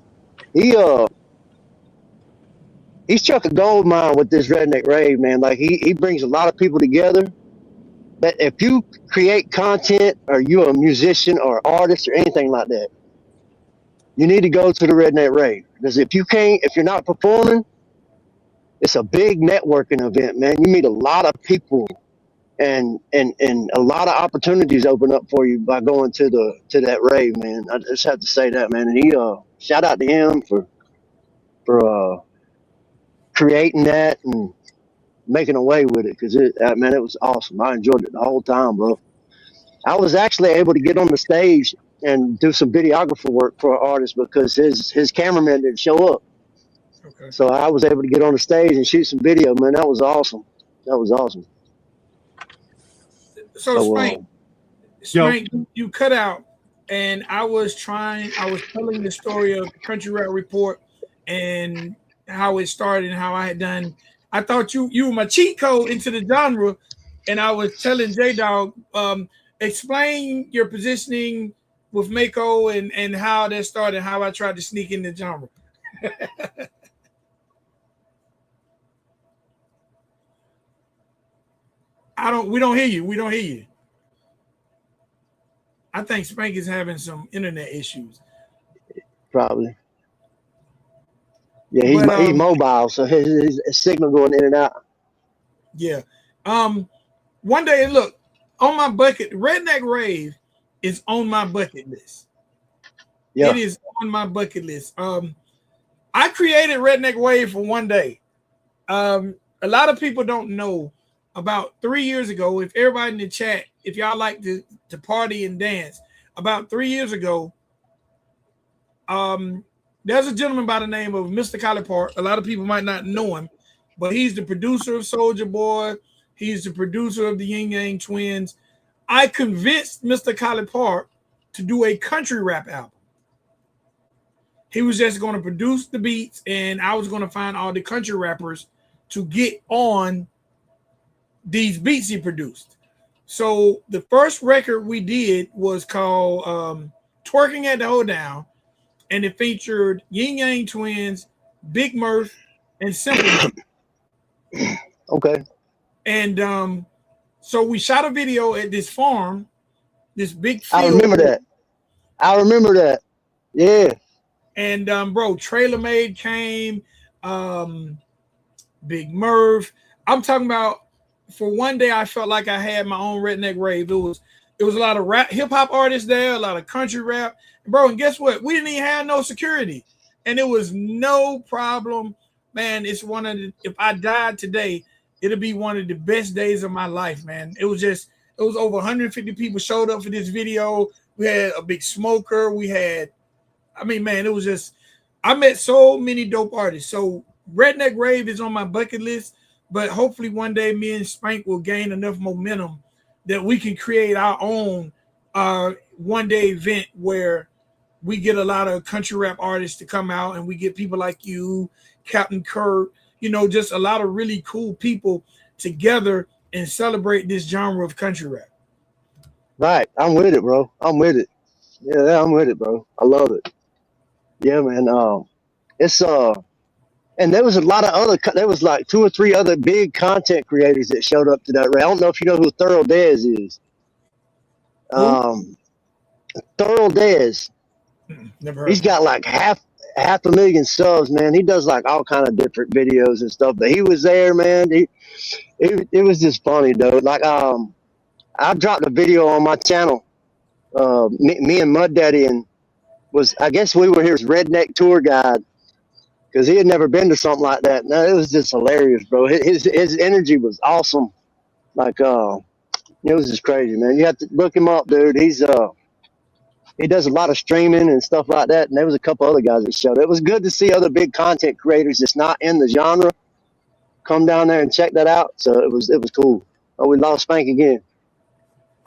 He he struck a gold mine with this Redneck Rave, man. Like he brings a lot of people together. That if you create content or you're a musician or artist or anything like that, you need to go to the Redneck Rave because if you're not performing, it's a big networking event, man. You meet a lot of people and a lot of opportunities open up for you by going to that rave, man. I just have to say that, man. And he shout out to him for creating that and making away with it because man, it was awesome. I enjoyed it the whole time, bro. I was actually able to get on the stage and do some videographer work for an artist because his cameraman didn't show up. Okay. So I was able to get on the stage and shoot some video, man. That was awesome. That was awesome. So So Spank, Yo, you cut out and I was telling the story of Country Rap Report and how it started and how I had done. I thought you were my cheat code into the genre, and I was telling J-DAWG, explain your positioning with Mako and how that started, how I tried to sneak in the genre. We don't hear you. We don't hear you. I think Spank is having some internet issues. Probably. Yeah, he's mobile, so his signal going in and out. Yeah. One day, look, on my bucket, Redneck Rave is on my bucket list. Yeah. It is on my bucket list. I created Redneck Wave for one day. A lot of people don't know. About 3 years ago, if everybody in the chat, if y'all like to party and dance, about 3 years ago, there's a gentleman by the name of Mr. Collie Park. A lot of people might not know him, but he's the producer of Soulja Boy. He's the producer of the Yin Yang Twins. I convinced Mr. Collie Park to do a country rap album. He was just going to produce the beats, and I was going to find all the country rappers to get on these beats he produced. So the first record we did was called Twerking at the Hoedown, and it featured Yin Yang Twins, Big Murph, and Simple Murph. Okay. And so we shot a video at this farm, this big field. I remember that. Yeah. And bro, Trailer Made came, Big Murph. I'm talking about, for one day I felt like I had my own Redneck Rave. It was a lot of rap, hip hop artists there, a lot of country rap, bro. And guess what? We didn't even have no security, and it was no problem, man. It's one of the, if I died today, it'll be one of the best days of my life, man. It was over 150 people showed up for this video. We had a big smoker. Man, it was just, I met so many dope artists. So Redneck Rave is on my bucket list. But hopefully one day me and Spank will gain enough momentum that we can create our own one-day event where we get a lot of country rap artists to come out, and we get people like you, Captain Kurt, just a lot of really cool people together and celebrate this genre of country rap. Right. I'm with it, bro. I'm with it. Yeah, I'm with it, bro. I love it. Yeah, man. It's and there was a lot of there was like 2 or 3 other big content creators that showed up to that. I don't know if you know who Thorough Dez is. Thorough Dez. Never heard. He's got like half a million subs, man. He does like all kind of different videos and stuff. But he was there, man. It was just funny, though. Like I dropped a video on my channel. Me and Mud Daddy I guess we were his redneck tour guide. Because he had never been to something like that. No, it was just hilarious, bro. His energy was awesome. Like, it was just crazy, man. You have to look him up, dude. He does a lot of streaming and stuff like that. And there was a couple other guys that showed. It was good to see other big content creators that's not in the genre come down there and check that out. So it was cool. Oh, we lost Spank again.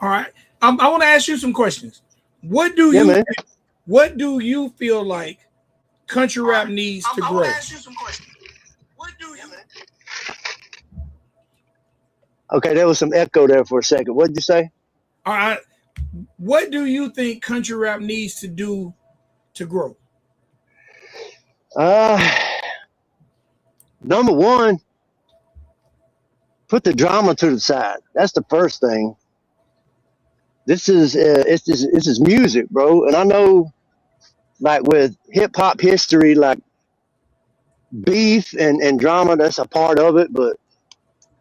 All right. I want to ask you some questions. What do you feel like country rap needs to grow? I want to ask you some questions. What do you? Okay, there was some echo there for a second. What did you say? All right. What do you think country rap needs to do to grow? Number one, put the drama to the side. That's the first thing. This is music, bro. And I know, like with hip hop history, like beef and drama, that's a part of it. But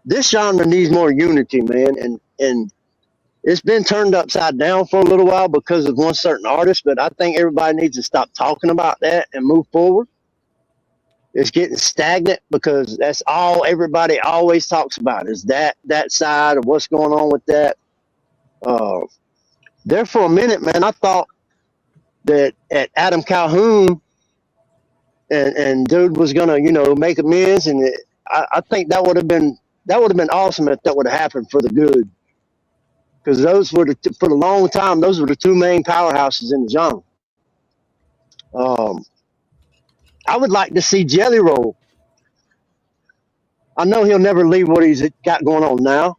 this genre needs more unity, man. And it's been turned upside down for a little while because of one certain artist. But I think everybody needs to stop talking about that and move forward. It's getting stagnant because that's all everybody always talks about is that side of what's going on with that. There for a minute, man, I thought that at Adam Calhoun and dude was gonna, make amends, and I think that would have been awesome if that would have happened for the good. because those were for a long time. Those were the two main powerhouses in the genre. Um, I would like to see Jelly Roll. I know he'll never leave what he's got going on now,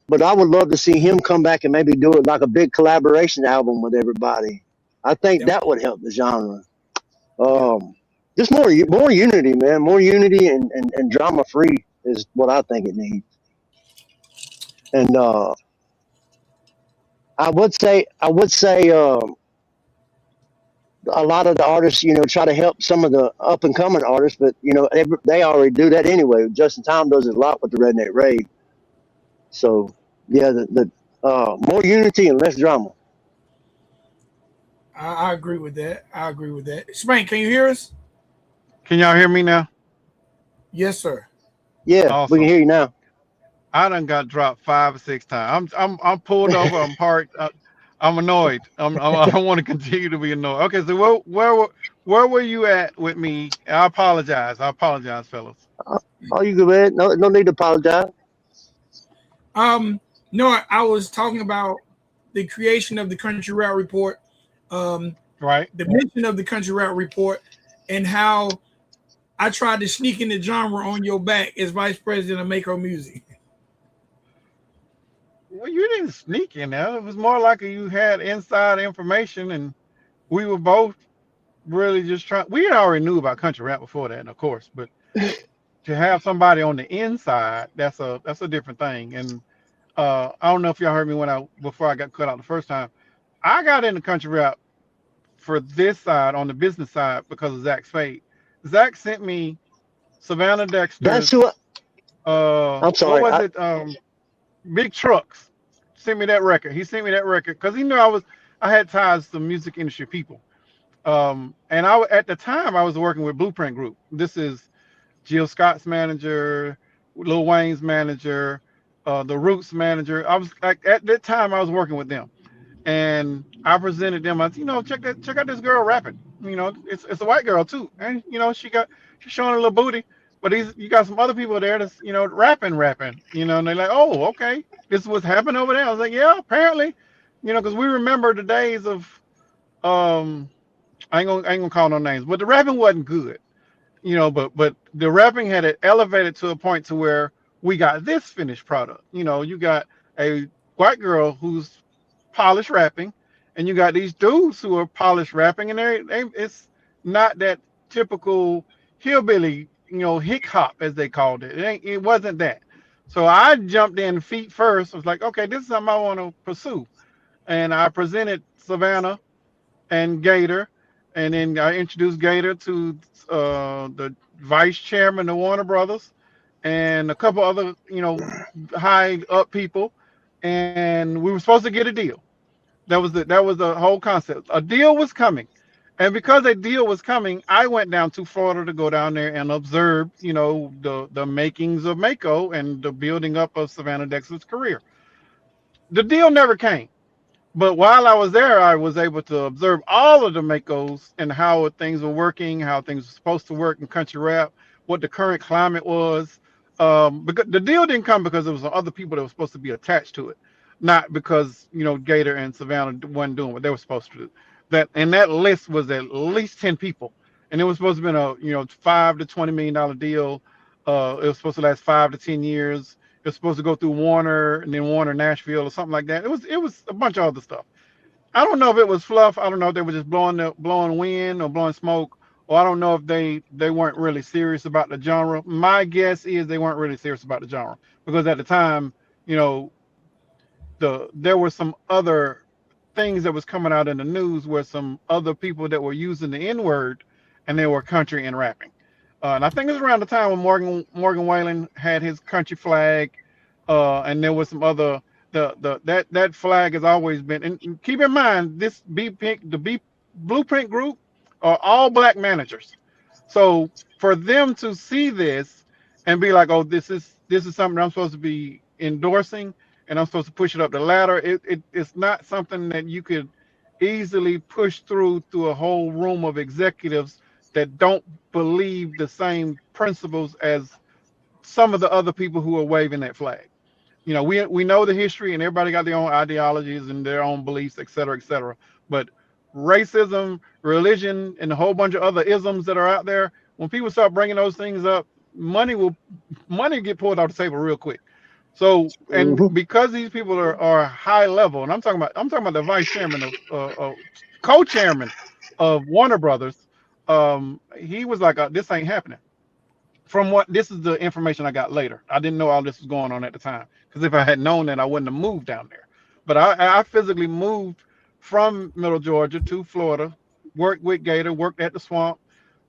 but I would love to see him come back and maybe do it like a big collaboration album with everybody. I think Yep. that would help the genre. Yep. Just more unity, man. More unity and drama free is what I think it needs. And I would say a lot of the artists, try to help some of the up and coming artists, but they already do that anyway. Justin Tom does it a lot with the Redneck Rave. So yeah, the more unity and less drama. I agree with that. I agree with that. Spank, can you hear us? Can y'all hear me now? Yes, sir. Yeah, we can Awesome. hear you now. I done got dropped 5 or 6 times. I'm pulled over. I'm parked. I'm annoyed. I want to continue to be annoyed. Okay, so where were you at with me? I apologize. I apologize, fellas. Oh, you good, man. No need to apologize. No, I was talking about the creation of the Country Route Report, um, Right? the mission of the Country Route Report, and how I tried to sneak in the genre on your back as vice president of Mako Music. Well, you didn't sneak in there. It was more like you had inside information, and we were both really just trying. We already knew about country rap before that, of course, but to have somebody on the inside, that's a different thing. And I don't know if y'all heard me before I got cut out the first time. I got into country rap for this side on the business side because of Zach Spade. Zach sent me Savannah That's Dexter's who. I'm what sorry. was it? Big Trucks. Sent me that record. He sent me that record because he knew I had ties to music industry people. And at the time I was working with Blueprint Group. This is Jill Scott's manager, Lil Wayne's manager, the Roots manager. I was like at that time I was working with them, and I presented them. I said, check out this girl rapping. It's a white girl too, and she's showing a little booty, but you got some other people there that's rapping. And they're like, oh, okay, this is what's happening over there. I was like, yeah, apparently, because we remember the days of um, I ain't gonna call no names, but the rapping wasn't good. But the rapping had it elevated to a point to where we got this finished product. You got a white girl who's polished rapping, and you got these dudes who are polished rapping, and it's not that typical hillbilly, hick hop as they called it. It wasn't that. So I jumped in feet first. I was like, okay, this is something I want to pursue, and I presented Savannah and Gator, and then I introduced Gator to the vice chairman of Warner Brothers and a couple other, high up people, and we were supposed to get a deal. That was the whole concept. A deal was coming, and because a deal was coming, I went down to Florida to go down there and observe, the makings of Mako and the building up of Savannah Dexter's career. The deal never came. But while I was there, I was able to observe all of the Makos and how things were working, how things were supposed to work in country rap, what the current climate was. Because the deal didn't come because there was other people that were supposed to be attached to it, not because Gator and Savannah wasn't doing what they were supposed to do. That list was at least 10 people, and it was supposed to have been a $5 to $20 million deal. It was supposed to last 5 to 10 years. It was supposed to go through Warner and then Warner Nashville or something like that. It was a bunch of other stuff. I don't know if it was fluff. I don't know if they were just blowing wind or blowing smoke, or I don't know if they weren't really serious about the genre. My guess is they weren't really serious about the genre because at the time, you know, there were some other things that was coming out in the news where some other people that were using the N word and they were country and rapping. And I think it was around the time when Morgan Wallen had his country flag, and there was some other that flag has always been. And keep in mind, the Blueprint Group are all black managers. So for them to see this and be like, oh, this is something I'm supposed to be endorsing and I'm supposed to push it up the ladder, it's not something that you could easily push through a whole room of executives that don't believe the same principles as some of the other people who are waving that flag. You know, we know the history, and everybody got their own ideologies and their own beliefs, et cetera, et cetera. But racism, religion, and a whole bunch of other isms that are out there, when people start bringing those things up, money get pulled off the table real quick. So, and Hmm. because these people are high level, and I'm talking about the vice chairman of co-chairman of Warner Brothers. He was like, this ain't happening. From what this is the information I got later. I didn't know all this was going on at the time, because if I had known that, I wouldn't have moved down there. But I physically moved from Middle Georgia to Florida, worked with Gator, worked at the Swamp,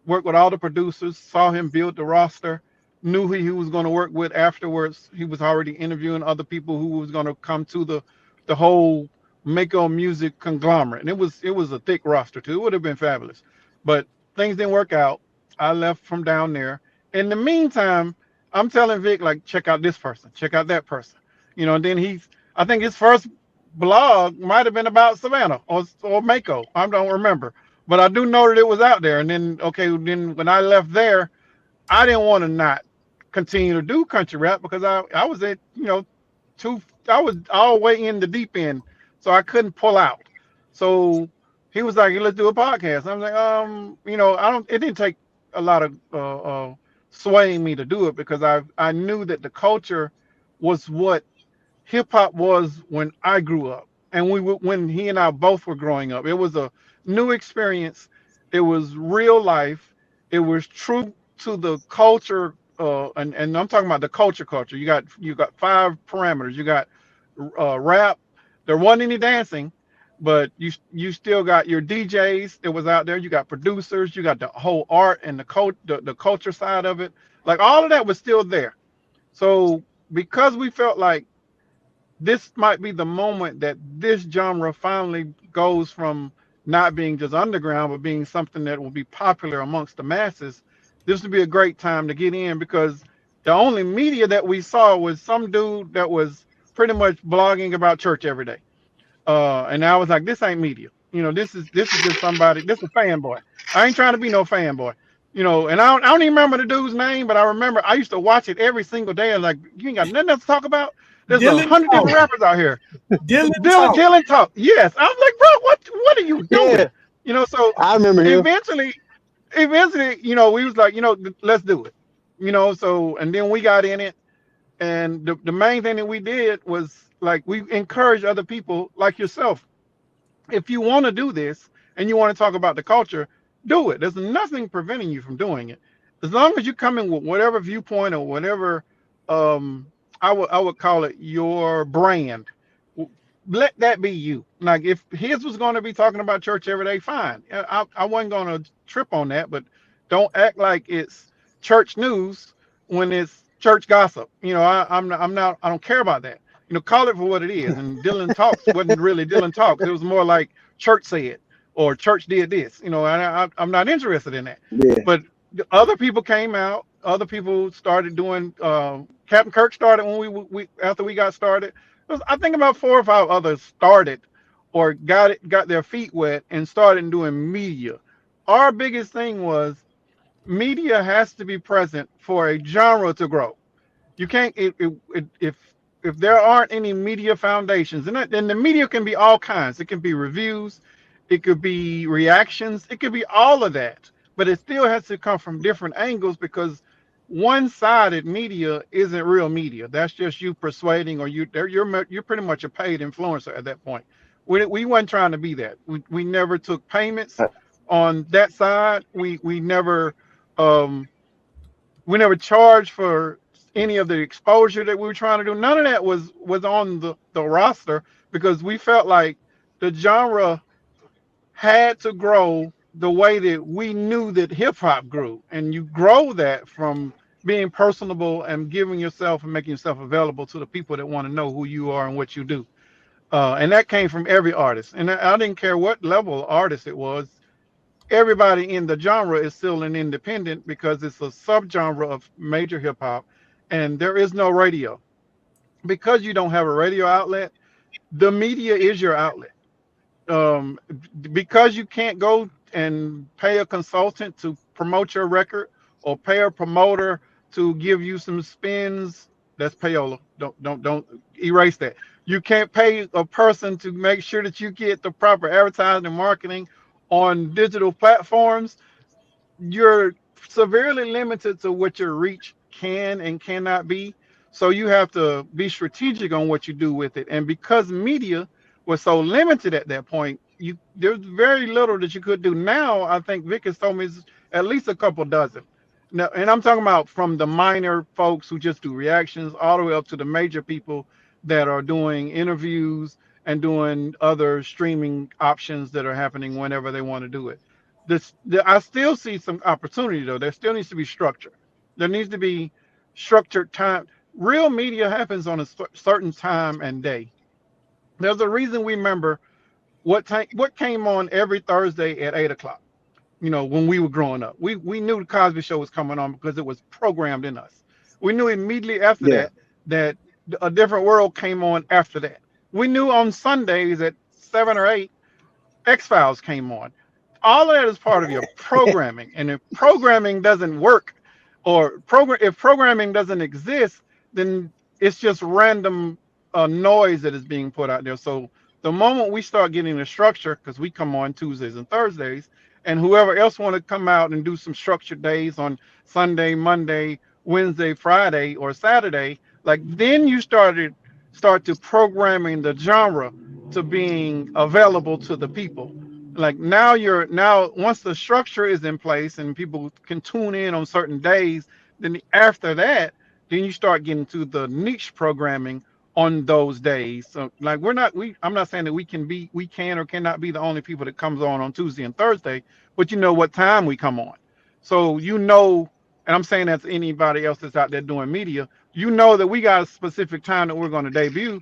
worked with all the producers, saw him build the roster, knew who he was going to work with afterwards. He was already interviewing other people who was going to come to the whole Mako Music conglomerate, and it was a thick roster too. It would have been fabulous, but things didn't work out. I left from down there. In the meantime, I'm telling Vic, like, check out this person, check out that person, and then I think his first blog might have been about Savannah or Mako. I don't remember, but I do know that it was out there. And then, okay, then when I left there, I didn't want to not continue to do country rap, because I was at, too, I was all the way in the deep end, so I couldn't pull out. So he was like, "Hey, let's do a podcast." I was like, I don't. It didn't take a lot of swaying me to do it, because I knew that the culture was what hip hop was when I grew up, and when he and I both were growing up. It was a new experience. It was real life. It was true to the culture, and I'm talking about the culture. You got five parameters. You got rap. There wasn't any dancing, but you still got your DJs that was out there. You got producers. You got the whole art and the culture side of it. Like, all of that was still there. So because we felt like this might be the moment that this genre finally goes from not being just underground, but being something that will be popular amongst the masses, this would be a great time to get in, because the only media that we saw was some dude that was pretty much blogging about church every day. And I was like, this ain't media. This is just somebody. This is a fanboy. I ain't trying to be no fanboy. And I don't even remember the dude's name, but I remember I used to watch it every single day. And like, you ain't got nothing else to talk about. There's a Dylan hundred Talk. different rappers out here. Dylan Dylan, Talk. Dylan talk. Yes, I was like, bro, what are you doing? Yeah, So I remember him. eventually, we was like, let's do it. So, and then we got in it, and the main thing that we did was, like, we encourage other people like yourself. If you want to do this and you want to talk about the culture, do it. There's nothing preventing you from doing it, as long as you come in with whatever viewpoint or whatever, um I would call it your brand. Let that be you. Like, if his was going to be talking about church every day, fine. I wasn't going to trip on that, but don't act like it's church news when it's church gossip. I'm not, I don't care about that. Call it for what it is. And Dylan Talks wasn't really Dylan Talks. It was more like church said, or church did this. And I'm not interested in that. Yeah. But other people came out. Other people started doing. Captain Kirk started when we after we got started. I think about 4 or 5 others started, or got their feet wet and started doing media. Our biggest thing was, media has to be present for a genre to grow. You can't if there aren't any media foundations, and the media can be all kinds. It can be reviews, it could be reactions, it could be all of that, but it still has to come from different angles, because one-sided media isn't real media. That's just you persuading, or you're pretty much a paid influencer at that point. We weren't trying to be that. We never took payments on that side. Um we never charged for any of the exposure that we were trying to do. None of that was on the roster, because we felt like the genre had to grow the way that we knew that hip hop grew. And you grow that from being personable and giving yourself and making yourself available to the people that want to know who you are and what you do. And that came from every artist. And I didn't care what level artist it was. Everybody in the genre is still an independent, because it's a subgenre of major hip hop, and there is no radio. Because you don't have a radio outlet, the media is your outlet. um, because you can't go and pay a consultant to promote your record, or pay a promoter to give you some spins. That's payola. Don't erase that. You can't pay a person to make sure that you get the proper advertising and marketing on digital platforms. You're severely limited to what your reach can and cannot be. So you have to be strategic on what you do with it. And because media was so limited at that point, there's very little that you could do. Now I think Vic has told me it's at least a couple dozen. Now, and I'm talking about from the minor folks who just do reactions all the way up to the major people that are doing interviews and doing other streaming options that are happening whenever they want to do it. I still see some opportunity though. There still needs to be structure. There needs to be structured time. Real media happens on a certain time and day. There's a reason we remember what came on every Thursday at 8 o'clock. You know, when we were growing up, we knew the Cosby Show was coming on because it was programmed in us. We knew immediately after Yeah. that A Different World came on after that. We knew on Sundays at 7 or 8, X-Files came on. All of that is part of your programming. And if programming doesn't work, or if programming doesn't exist, then it's just random noise that is being put out there. So the moment we start getting the structure, because we come on Tuesdays and Thursdays, and whoever else want to come out and do some structured days on Sunday, Monday, Wednesday, Friday, or Saturday, like then you start to programming the genre to being available to the people. Like now once the structure is in place and people can tune in on certain days, then after that, then you start getting to the niche programming on those days. So like I'm not saying that we can or cannot be the only people that comes on Tuesday and Thursday, but you know what time we come on. So and I'm saying that to anybody else that's out there doing media, that we got a specific time that we're going to debut.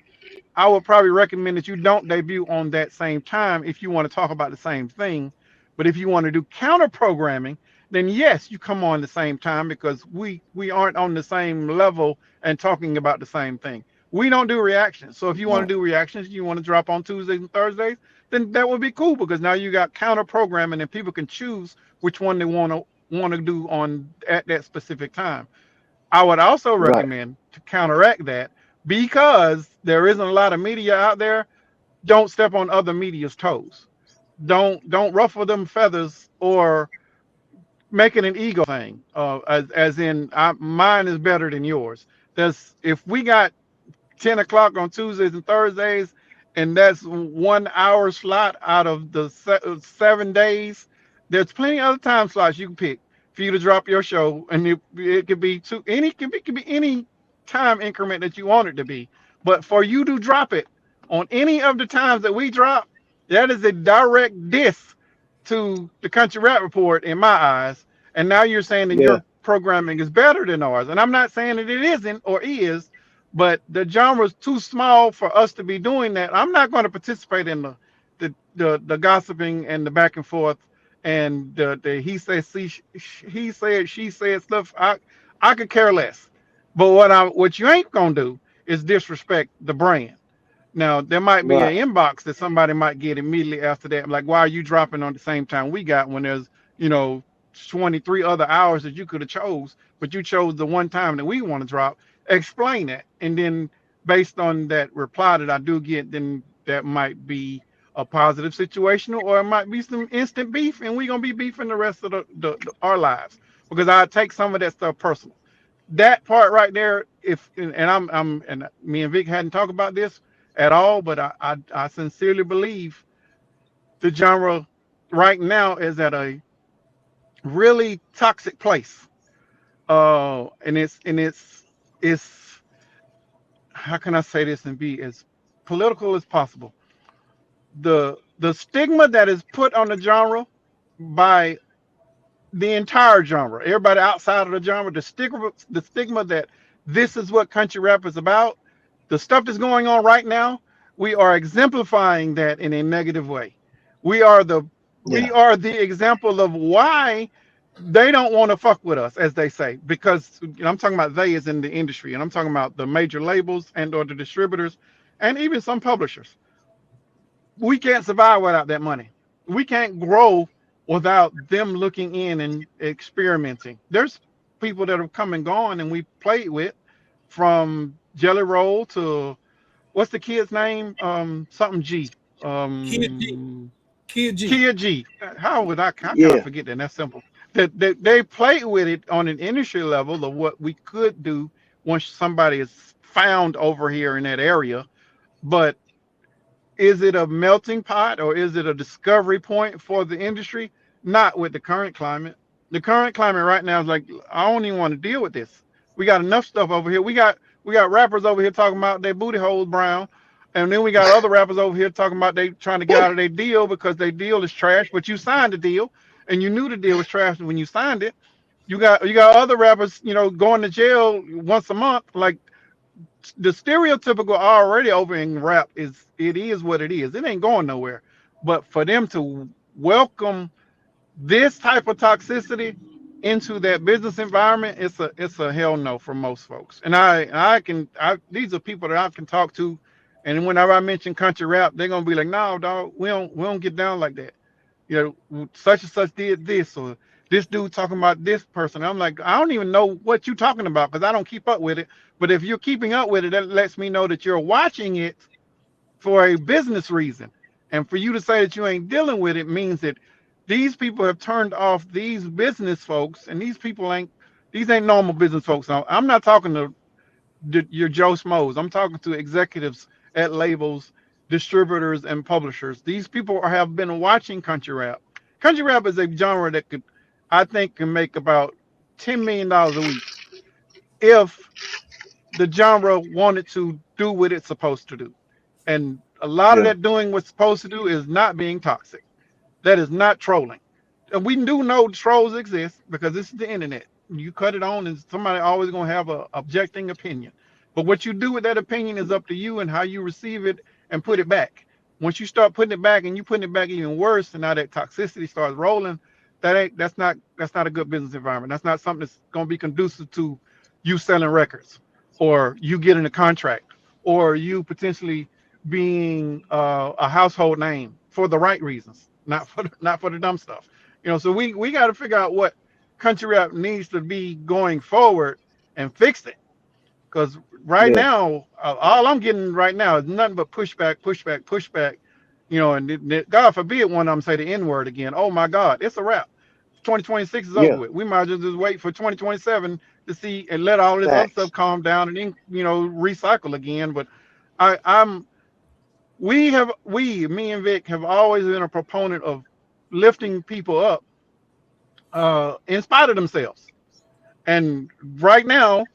I would probably recommend that you don't debut on that same time if you want to talk about the same thing. But if you want to do counter programming, then yes, you come on the same time because we aren't on the same level and talking about the same thing. We don't do reactions. So if you want Right. to do reactions, you want to drop on Tuesdays and Thursdays, then that would be cool because now you got counter programming and people can choose which one they want to do on at that specific time. I would also Right. recommend to counteract that because there isn't a lot of media out there. Don't step on other media's toes. Don't ruffle them feathers or make it an ego thing. As in, mine is better than yours. If we got 10 o'clock on Tuesdays and Thursdays, and that's 1 hour slot out of the 7 days. There's plenty of other time slots you can pick for you to drop your show, and it could be could be any time increment that you want it to be. But for you to drop it on any of the times that we drop, that is a direct diss to the Country Rap Report in my eyes. And now you're saying that Yeah. your programming is better than ours, and I'm not saying that it isn't or is, but the genre is too small for us to be doing that. I'm not going to participate in the gossiping and the back and forth and the he said, she said stuff. I could care less. But what you ain't gonna do is disrespect the brand. Now there might be Right. an inbox that somebody might get immediately after that. Like, why are you dropping on the same time we got when there's you know 23 other hours that you could have chose, but you chose the one time that we want to drop? Explain that, and then based on that reply that I do get, then that might be a positive situation, or it might be some instant beef, and we're gonna be beefing the rest of our lives because I take some of that stuff personal. That part right there, if and I'm and me and Vic hadn't talked about this at all, but I sincerely believe the genre right now is at a really toxic place. And it's how can I say this and be as political as possible? The stigma that is put on the genre by the entire genre, everybody outside of the genre, the stigma that this is what country rap is about, the stuff that's going on right now, we are exemplifying that in a negative way. We are the Yeah. we are the example of why they don't want to fuck with us, as they say, because I'm talking about they as in the industry, and I'm talking about the major labels and or the distributors, and even some publishers. We can't survive without that money. We can't grow without them looking in and experimenting. There's people that have come and gone and we played with, from Jelly Roll to what's the kid's name? Something G. Kid G. Um, Kid G. Kia G. How can I Yeah, forget that? That's simple. That they play with it on an industry level of what we could do once somebody is found over here in that area. But is it a melting pot or is it a discovery point for the industry? Not with the current climate. The current climate right now is like, I don't even want to deal with this. We got enough stuff over here. We got rappers over here talking about their booty holes brown. And then we got other rappers over here talking about they trying to get out of their deal because their deal is trash, but you signed the deal and you knew the deal was trash when you signed it. You got other rappers, going to jail once a month. Like, the stereotypical already over in rap is what it is. It ain't going nowhere. But for them to welcome this type of toxicity into that business environment, it's a hell no for most folks. And these are people that I can talk to, and whenever I mention country rap, they're gonna be like, no, dog, we don't get down like that. Such and such did this, or this dude talking about this person. I'm like, I don't even know what you're talking about because I don't keep up with it. But if you're keeping up with it, that lets me know that you're watching it for a business reason. And for you to say that you ain't dealing with it means that these people have turned off these business folks, and these ain't normal business folks. I'm not talking to your Joe Schmoes. I'm talking to executives at labels, distributors, and publishers. These people have been watching country rap. Country rap is a genre that I think, can make about $10 million a week if the genre wanted to do what it's supposed to do. And a lot of yeah, that doing what's supposed to do is not being toxic. That is not trolling. And we do know trolls exist because this is the internet. You cut it on, and somebody always gonna have a objecting opinion. But what you do with that opinion is up to you and how you receive it and put it back. Once you start putting it back and you putting it back even worse, and now that toxicity starts rolling, that's not a good business environment. That's not something that's gonna be conducive to you selling records, or you getting a contract, or you potentially being a household name for the right reasons, not for the dumb stuff. So we got to figure out what country rap needs to be going forward and fix it. Because right yeah, now, all I'm getting right now is nothing but pushback, pushback, pushback. And God forbid one of them say the N word again. Oh my God, it's a wrap. 2026 is over yeah. with. We might as well just wait for 2027 to see and let all this other stuff Facts. calm down and then recycle again. But I'm me and Vic have always been a proponent of lifting people up in spite of themselves. And right now,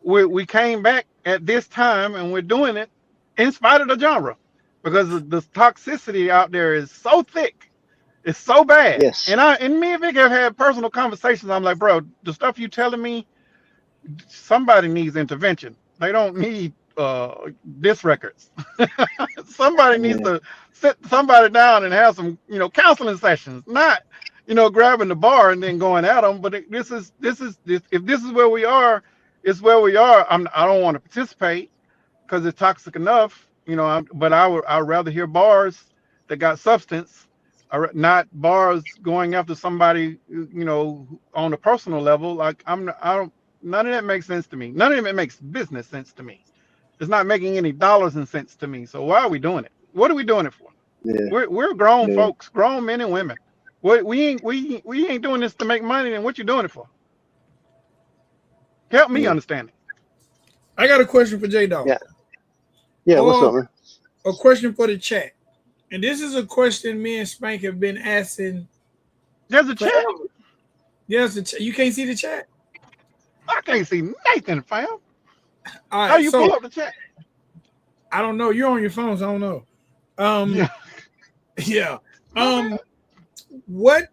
we came back at this time and we're doing it in spite of the genre because the toxicity out there is so thick. It's so bad. Yes. And me and Vic have had personal conversations. I'm like, bro, the stuff you telling me, somebody needs intervention. They don't need disc records. Somebody needs Yeah. to sit somebody down and have some, counseling sessions, not, grabbing the bar and then going at them. But if this is where we are, it's where we are. I don't want to participate because it's toxic enough, but I'd rather hear bars that got substance, not bars going after somebody, on a personal level. Like I don't. None of that makes sense to me. None of it makes business sense to me. It's not making any dollars and cents to me. So why are we doing it? What are we doing it for? Yeah. We're grown Yeah. folks, grown men and women. We ain't doing this to make money. Then what you doing it for? Help me Yeah. understand it. I got a question for J-Dawg, Yeah. Yeah. What's or up, man? a question for the chat. And this is a question me and Spank have been asking There's a chat. forever. Yes, you can't see the chat. I can't see Nathan, fam. All How right, you so pull up the chat? I don't know. You're on your phone, so I don't know. Yeah. Yeah. What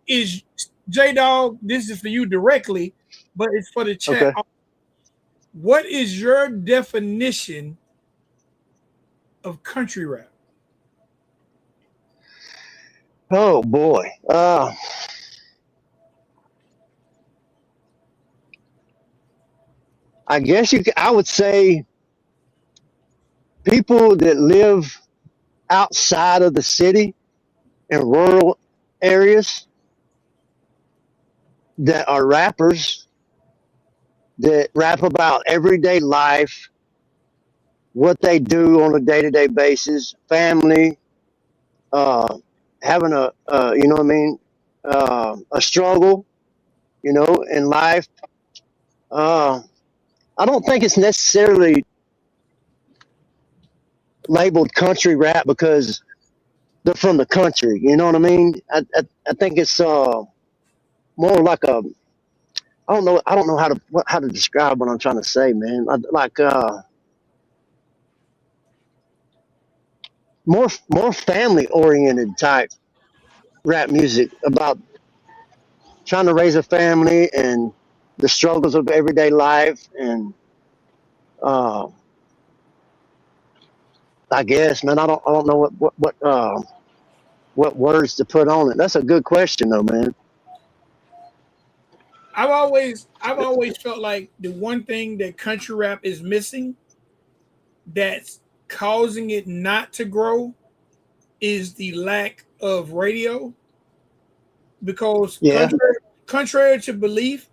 is J-Dawg? This is for you directly, but it's for the chat. Okay. What is your definition of country rap? Oh boy. I guess I would say people that live outside of the city in rural areas that are rappers that rap about everyday life what they do on a day-to-day basis, family, uh, having a you know what I mean, a struggle, you know, in life. Uh, I don't think it's necessarily labeled country rap because they're from the country. You know what I mean? I think it's more like a I don't know how to describe what I'm trying to say, man. Like more family oriented type rap music about trying to raise a family and the struggles of everyday life and uh, I guess, man, I don't know what words to put on it. That's a good question, though, man. I've always felt like the one thing that country rap is missing that's causing it not to grow is the lack of radio. Because Yeah, contrary to belief,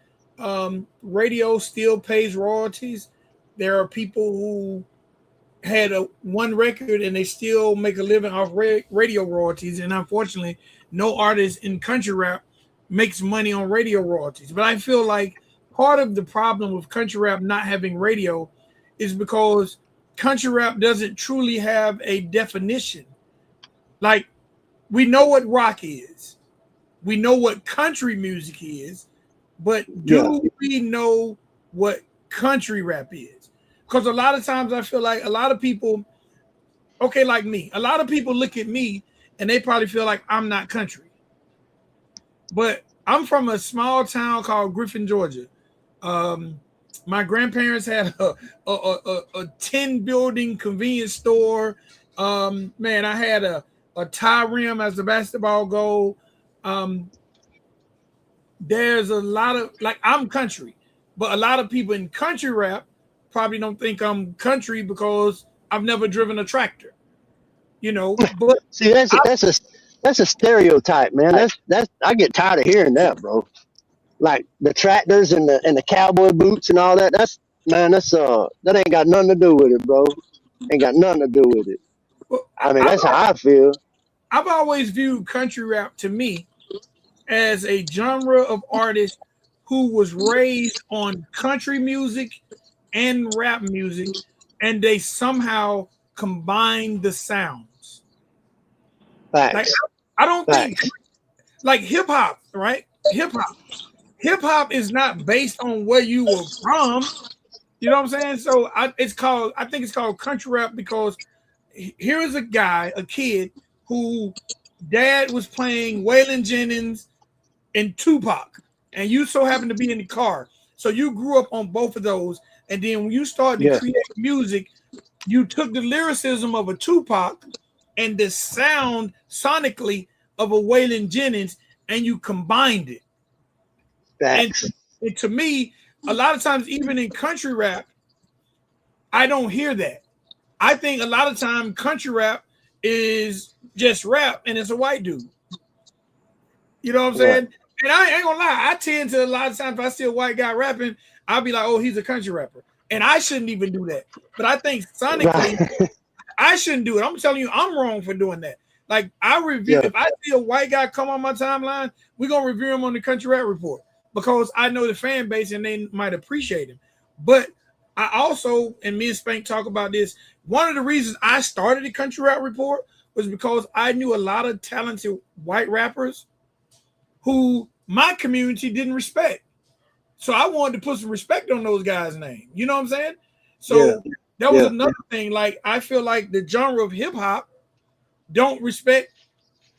radio still pays royalties. There are people who had a one record and they still make a living off radio royalties, and unfortunately, no artist in country rap makes money on radio royalties. But I feel like part of the problem with country rap not having radio is because country rap doesn't truly have a definition. Like, we know what rock is, we know what country music is, but yeah, do we know what country rap is? Because a lot of times I feel like a lot of people, okay, like me, a lot of people look at me and they probably feel like I'm not country. But I'm from a small town called Griffin, Georgia. Um, my grandparents had a 10 building convenience store. Man, I had a tie rim as the basketball goal. Um, there's a lot of, like, I'm country, but a lot of people in country rap probably don't think I'm country because I've never driven a tractor, you know. But see, I, that's a stereotype, man. That's I get tired of hearing that, bro. Like the tractors and the cowboy boots and all that. That's man, that ain't got nothing to do with it, bro. Ain't got nothing to do with it. well, I mean, I've, that's how I feel. I've always viewed country rap to me as a genre of artist who was raised on country music and rap music, and they somehow combined the sounds. Like, Facts, I don't think, facts. like, hip hop, right? Hip hop is not based on where you were from. You know what I'm saying? So I think it's called country rap because here is a guy, a kid who dad was playing Waylon Jennings and Tupac, and you so happen to be in the car. So you grew up on both of those, and then when you started to Yeah, create music, you took the lyricism of a Tupac and the sound sonically of a Waylon Jennings, and you combined it. And facts. and to me, a lot of times, even in country rap, I don't hear that. I think a lot of time country rap is just rap and it's a white dude. You know what I'm Right, saying? And I ain't gonna lie, I tend to, a lot of times if I see a white guy rapping, I'll be like, oh, he's a country rapper. And I shouldn't even do that. But I think sonically, right. I shouldn't do it. I'm telling you, I'm wrong for doing that. Like, I review, Yeah, if I see a white guy come on my timeline, we're gonna review him on the Country Rap Report because I know the fan base and they might appreciate him. But I also, and me and Spank talk about this, one of the reasons I started the Country Rap Report was because I knew a lot of talented white rappers who my community didn't respect. So I wanted to put some respect on those guys' name. You know what I'm saying? yeah, So that was yeah, another thing. Like, I feel like the genre of hip hop don't respect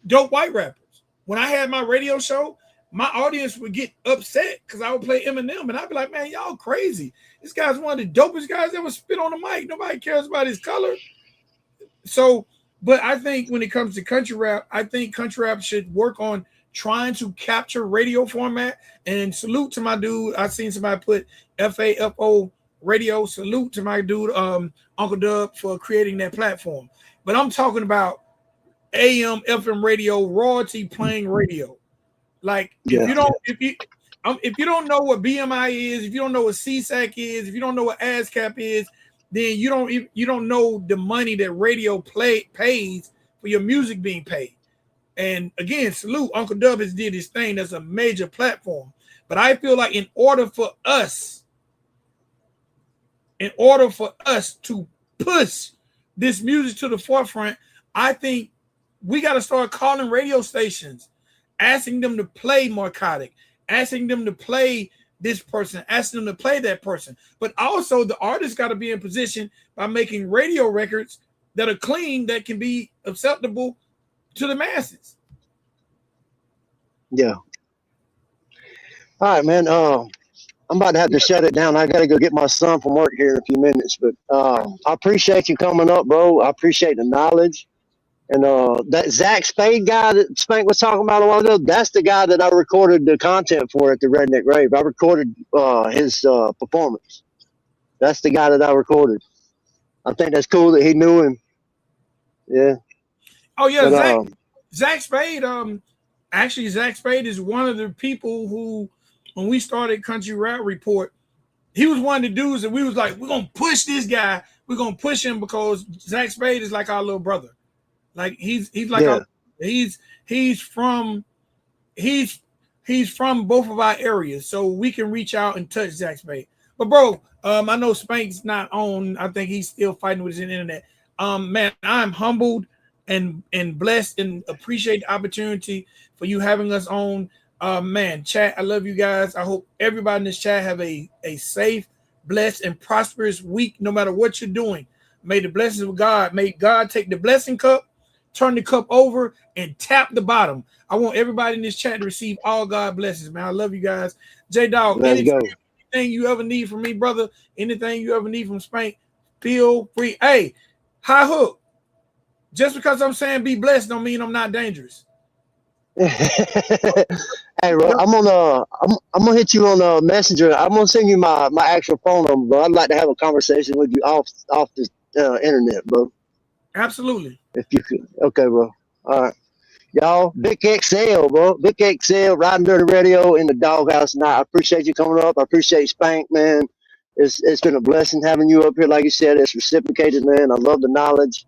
dope white rappers. When I had my radio show, my audience would get upset because I would play Eminem and I'd be like, man, y'all crazy. This guy's one of the dopest guys ever spit on the mic. Nobody cares about his color. So, but I think when it comes to country rap, I think country rap should work on trying to capture radio format. And salute to my dude. I seen somebody put FAFO radio. Salute to my dude, Uncle Dub, for creating that platform. But I'm talking about AM, FM radio, royalty playing radio. Like, yeah, if you don't know what BMI is, if you don't know what CSAC is, if you don't know what ASCAP is, then you don't know the money that radio pays for your music being paid. And again, salute Uncle Dub has did his thing. That's a major platform. But I feel like in order for us to push this music to the forefront, I think we got to start calling radio stations, asking them to play Narcotic, asking them to play this person, asking them to play that person. But also the artist got to be in position by making radio records that are clean, that can be acceptable to the masses. Yeah. All right, man. I'm about to have to shut it down. I got to go get my son from work here in a few minutes. But I appreciate you coming up, bro. I appreciate the knowledge. And that Zach Spade guy that Spank was talking about a while ago, that's the guy that I recorded the content for at the Redneck Rave. I recorded his performance. That's the guy that I recorded. I think that's cool that he knew him. Yeah. Oh yeah, But, Zach Spade. Actually, Zach Spade is one of the people who, when we started Country Rap Report, he was one of the dudes that we was like, we're gonna push this guy. We're gonna push him because Zach Spade is like our little brother. Like he's like Yeah. he's from both of our areas, so we can reach out and touch Zach Spade. But bro, I know Spank's not on. I think he's still fighting with his internet. Man, I'm humbled and blessed and appreciate the opportunity for you having us on. Man, chat, I love you guys. I hope everybody in this chat have a safe, blessed, and prosperous week, no matter what you're doing. May the blessings of God, may God take the blessing cup, turn the cup over, and tap the bottom. I want everybody in this chat to receive all God blessings, man. I love you guys. J-DAWG, anything you ever need from me, brother, anything you ever need from Spank, feel free. Hey, High Hook, just because I'm saying be blessed don't mean I'm not dangerous. Hey, bro, I'm gonna hit you on Messenger. I'm gonna send you my actual phone number, bro. I'd like to have a conversation with you off this internet, bro. Absolutely. If you could. Okay, bro. All right. Y'all, Big XL, bro. Big XL, riding dirty radio in the doghouse tonight. I appreciate you coming up. I appreciate Spank, man. It's been a blessing having you up here. Like you said, it's reciprocated, man. I love the knowledge.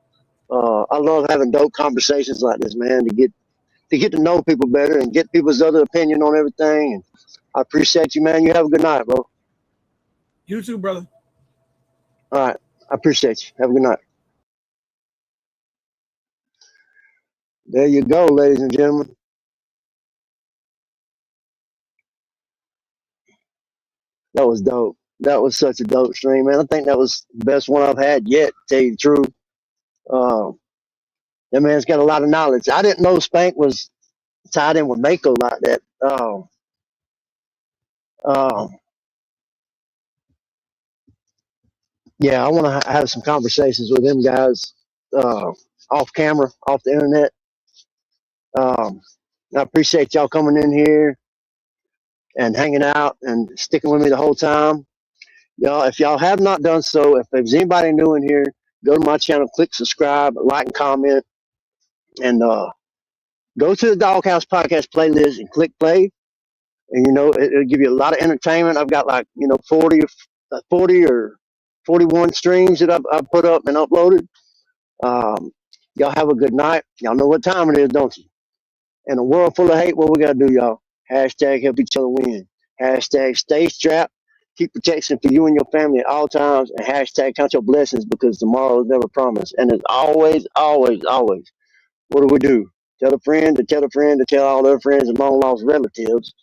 I love having dope conversations like this, man, to get to know people better and get people's other opinion on everything. And I appreciate you, man. You have a good night, bro. You too, brother. All right. I appreciate you. Have a good night. There you go, ladies and gentlemen. That was dope. That was such a dope stream, man. I think that was the best one I've had yet, to tell you the truth. That man's got a lot of knowledge. I didn't know Spank was tied in with Mako like that. Yeah, I want to have some conversations with them guys off camera, off the internet. I appreciate y'all coming in here and hanging out and sticking with me the whole time. Y'all, if y'all have not done so, if there's anybody new in here, go to my channel, click subscribe, like and comment, and go to the Doghouse Podcast playlist and click play. And it'll give you a lot of entertainment. I've got 40 or 41 streams that I've put up and uploaded. Y'all have a good night. Y'all know what time it is, don't you? In a world full of hate, what we got to do, y'all? Hashtag help each other win. Hashtag stay strapped. Keep protection for you and your family at all times. And hashtag count your blessings because tomorrow is never promised. And as always, always, always, what do? Tell a friend to tell a friend to tell all their friends and long lost relatives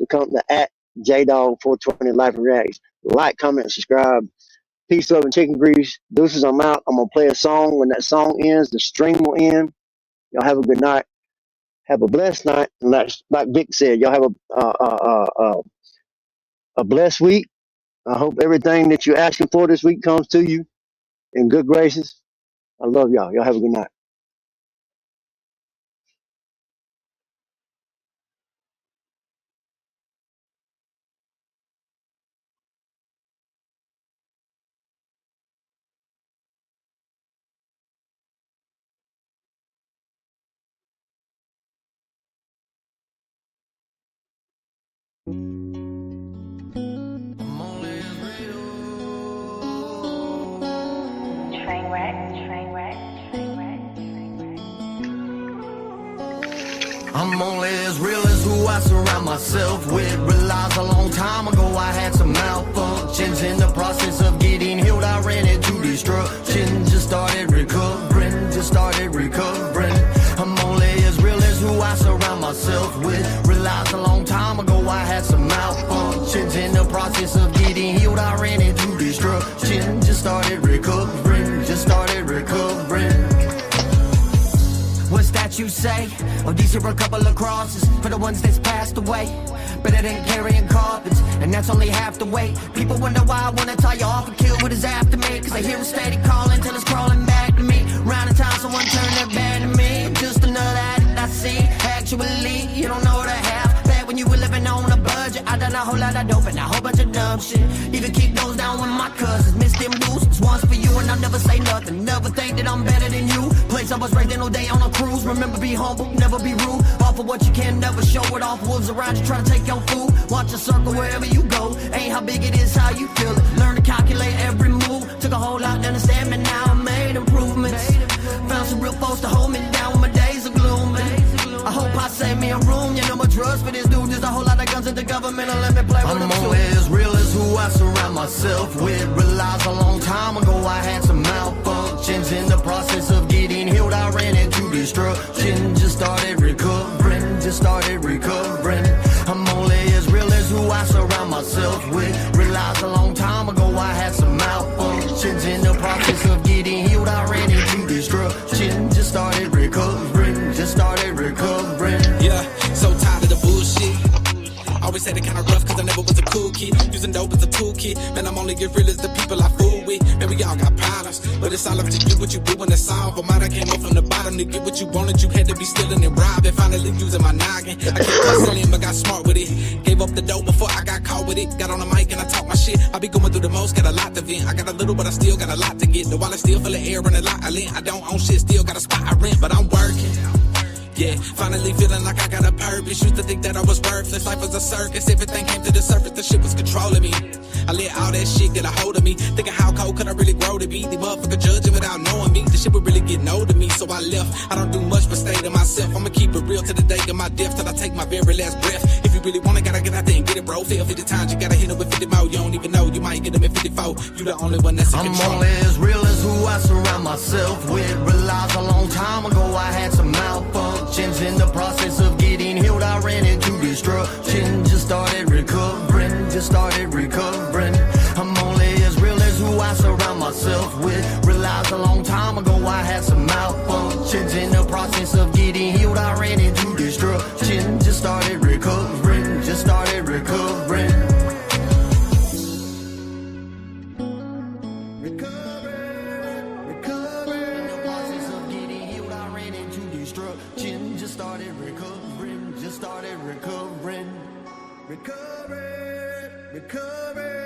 to come to at J-DAWG 420 Life and Reacts. Like, comment, and subscribe. Peace, love, and chicken grease. Deuces, I'm out. I'm going to play a song. When that song ends, the stream will end. Y'all have a good night. Have a blessed night. And like Vic said, y'all have a blessed week. I hope everything that you're asking for this week comes to you in good graces. I love y'all. Y'all have a good night. I'm only as real as who I surround myself with. Realized a long time ago I had some malfunctions. In the process of getting healed, I ran into destruction. Just started recovering, just started recovering. I'm only as real as who I surround myself with. Realized a long time ago I had some malfunctions. In the process of getting healed, I ran into destruction. Just started recovering, just started recovering. What's that you say? Oh, these are a couple of crosses for the ones that's passed away. Better than carrying coffins, and that's only half the weight. People wonder why I wanna tie you off and kill what is after me. Cause I hear them steady calling till it's crawling back to me. Round the time someone turned their back to me. Just another addict I see. Actually, you don't know the half. Back when you were living on a budget, I done a whole lot of dope and a whole bunch of dumb shit. Even keep those down with my cousins. Miss them dudes, it's once for you and I'll never say nothing. Never think that I'm better than you. Place I was raised in all day on a cruise. Remember, be humble, never be rude. Offer what you can, never show it off. Wolves around you try to take your food. Watch a circle wherever you go. Ain't how big it is, how you feel it. Learn to calculate every move. Took a whole lot to understand me, now I made improvements. Found some real folks to hold me down when my days are gloomy. I hope I save me a room. You know my drugs for this dude. There's a whole lot of guns at the government. Let me play with them too. I'm only as real as who I surround myself with. Realized a long time ago I had some malfunctions. In the process of getting healed, I ran into destruction. Just started recovering, just started recovering. I'm only as real as who I surround myself with. Realized a long time ago I had some malfunctions. In the process of getting healed, I ran into destruction. Just started recovering, just started recovering. Yeah, so tired of the bullshit. Always had it kinda rough cause I never was a cool kid. Using dope as a toolkit. Man, I'm only as real as the people I fool with. Man, we all got problems, but it's all up to you what you do when it's solved. But mine, I came up from the bottom to get what you wanted. You had to be stealing and robbing. Finally using my noggin. I kept hustling but got smart with it. Gave up the dope before I got caught with it. Got on the mic and I talk my shit. I be going through the most, got a lot to vent. I got a little but I still got a lot to get. The wallet still full of air and a lot of lint. I don't own shit, still got a spot I rent, but I'm working. Yeah, finally feeling like I got a purpose. Used to think that I was worthless. Life was a circus. Everything came to the surface. The shit was controlling me. I let all that shit get a hold of me. Thinking how cold could I really grow to be? The motherfucker judging without knowing me. The shit would really get old to me. So I left. I don't do much but stay to myself. I'ma keep it real to the day of my death. Till I take my very last breath. If you really wanna, gotta get out there and get it, bro. Fail 50 times, you gotta hit it with 50 more. You don't even know. You might get them at 54. You the only one that's in control. I'm only as real as who I surround myself with. Realized a long time ago I had some malfunctions. In the process of getting healed, I ran into destruction. Just started recovering, just started recovering. I'm only as real as who I surround myself with. Realized a long time ago I had some malfunctions. In the process of getting healed, I ran into destruction. Just started recovering, just started recovering. Just started recovering, just started recovering. Recovering, recovering.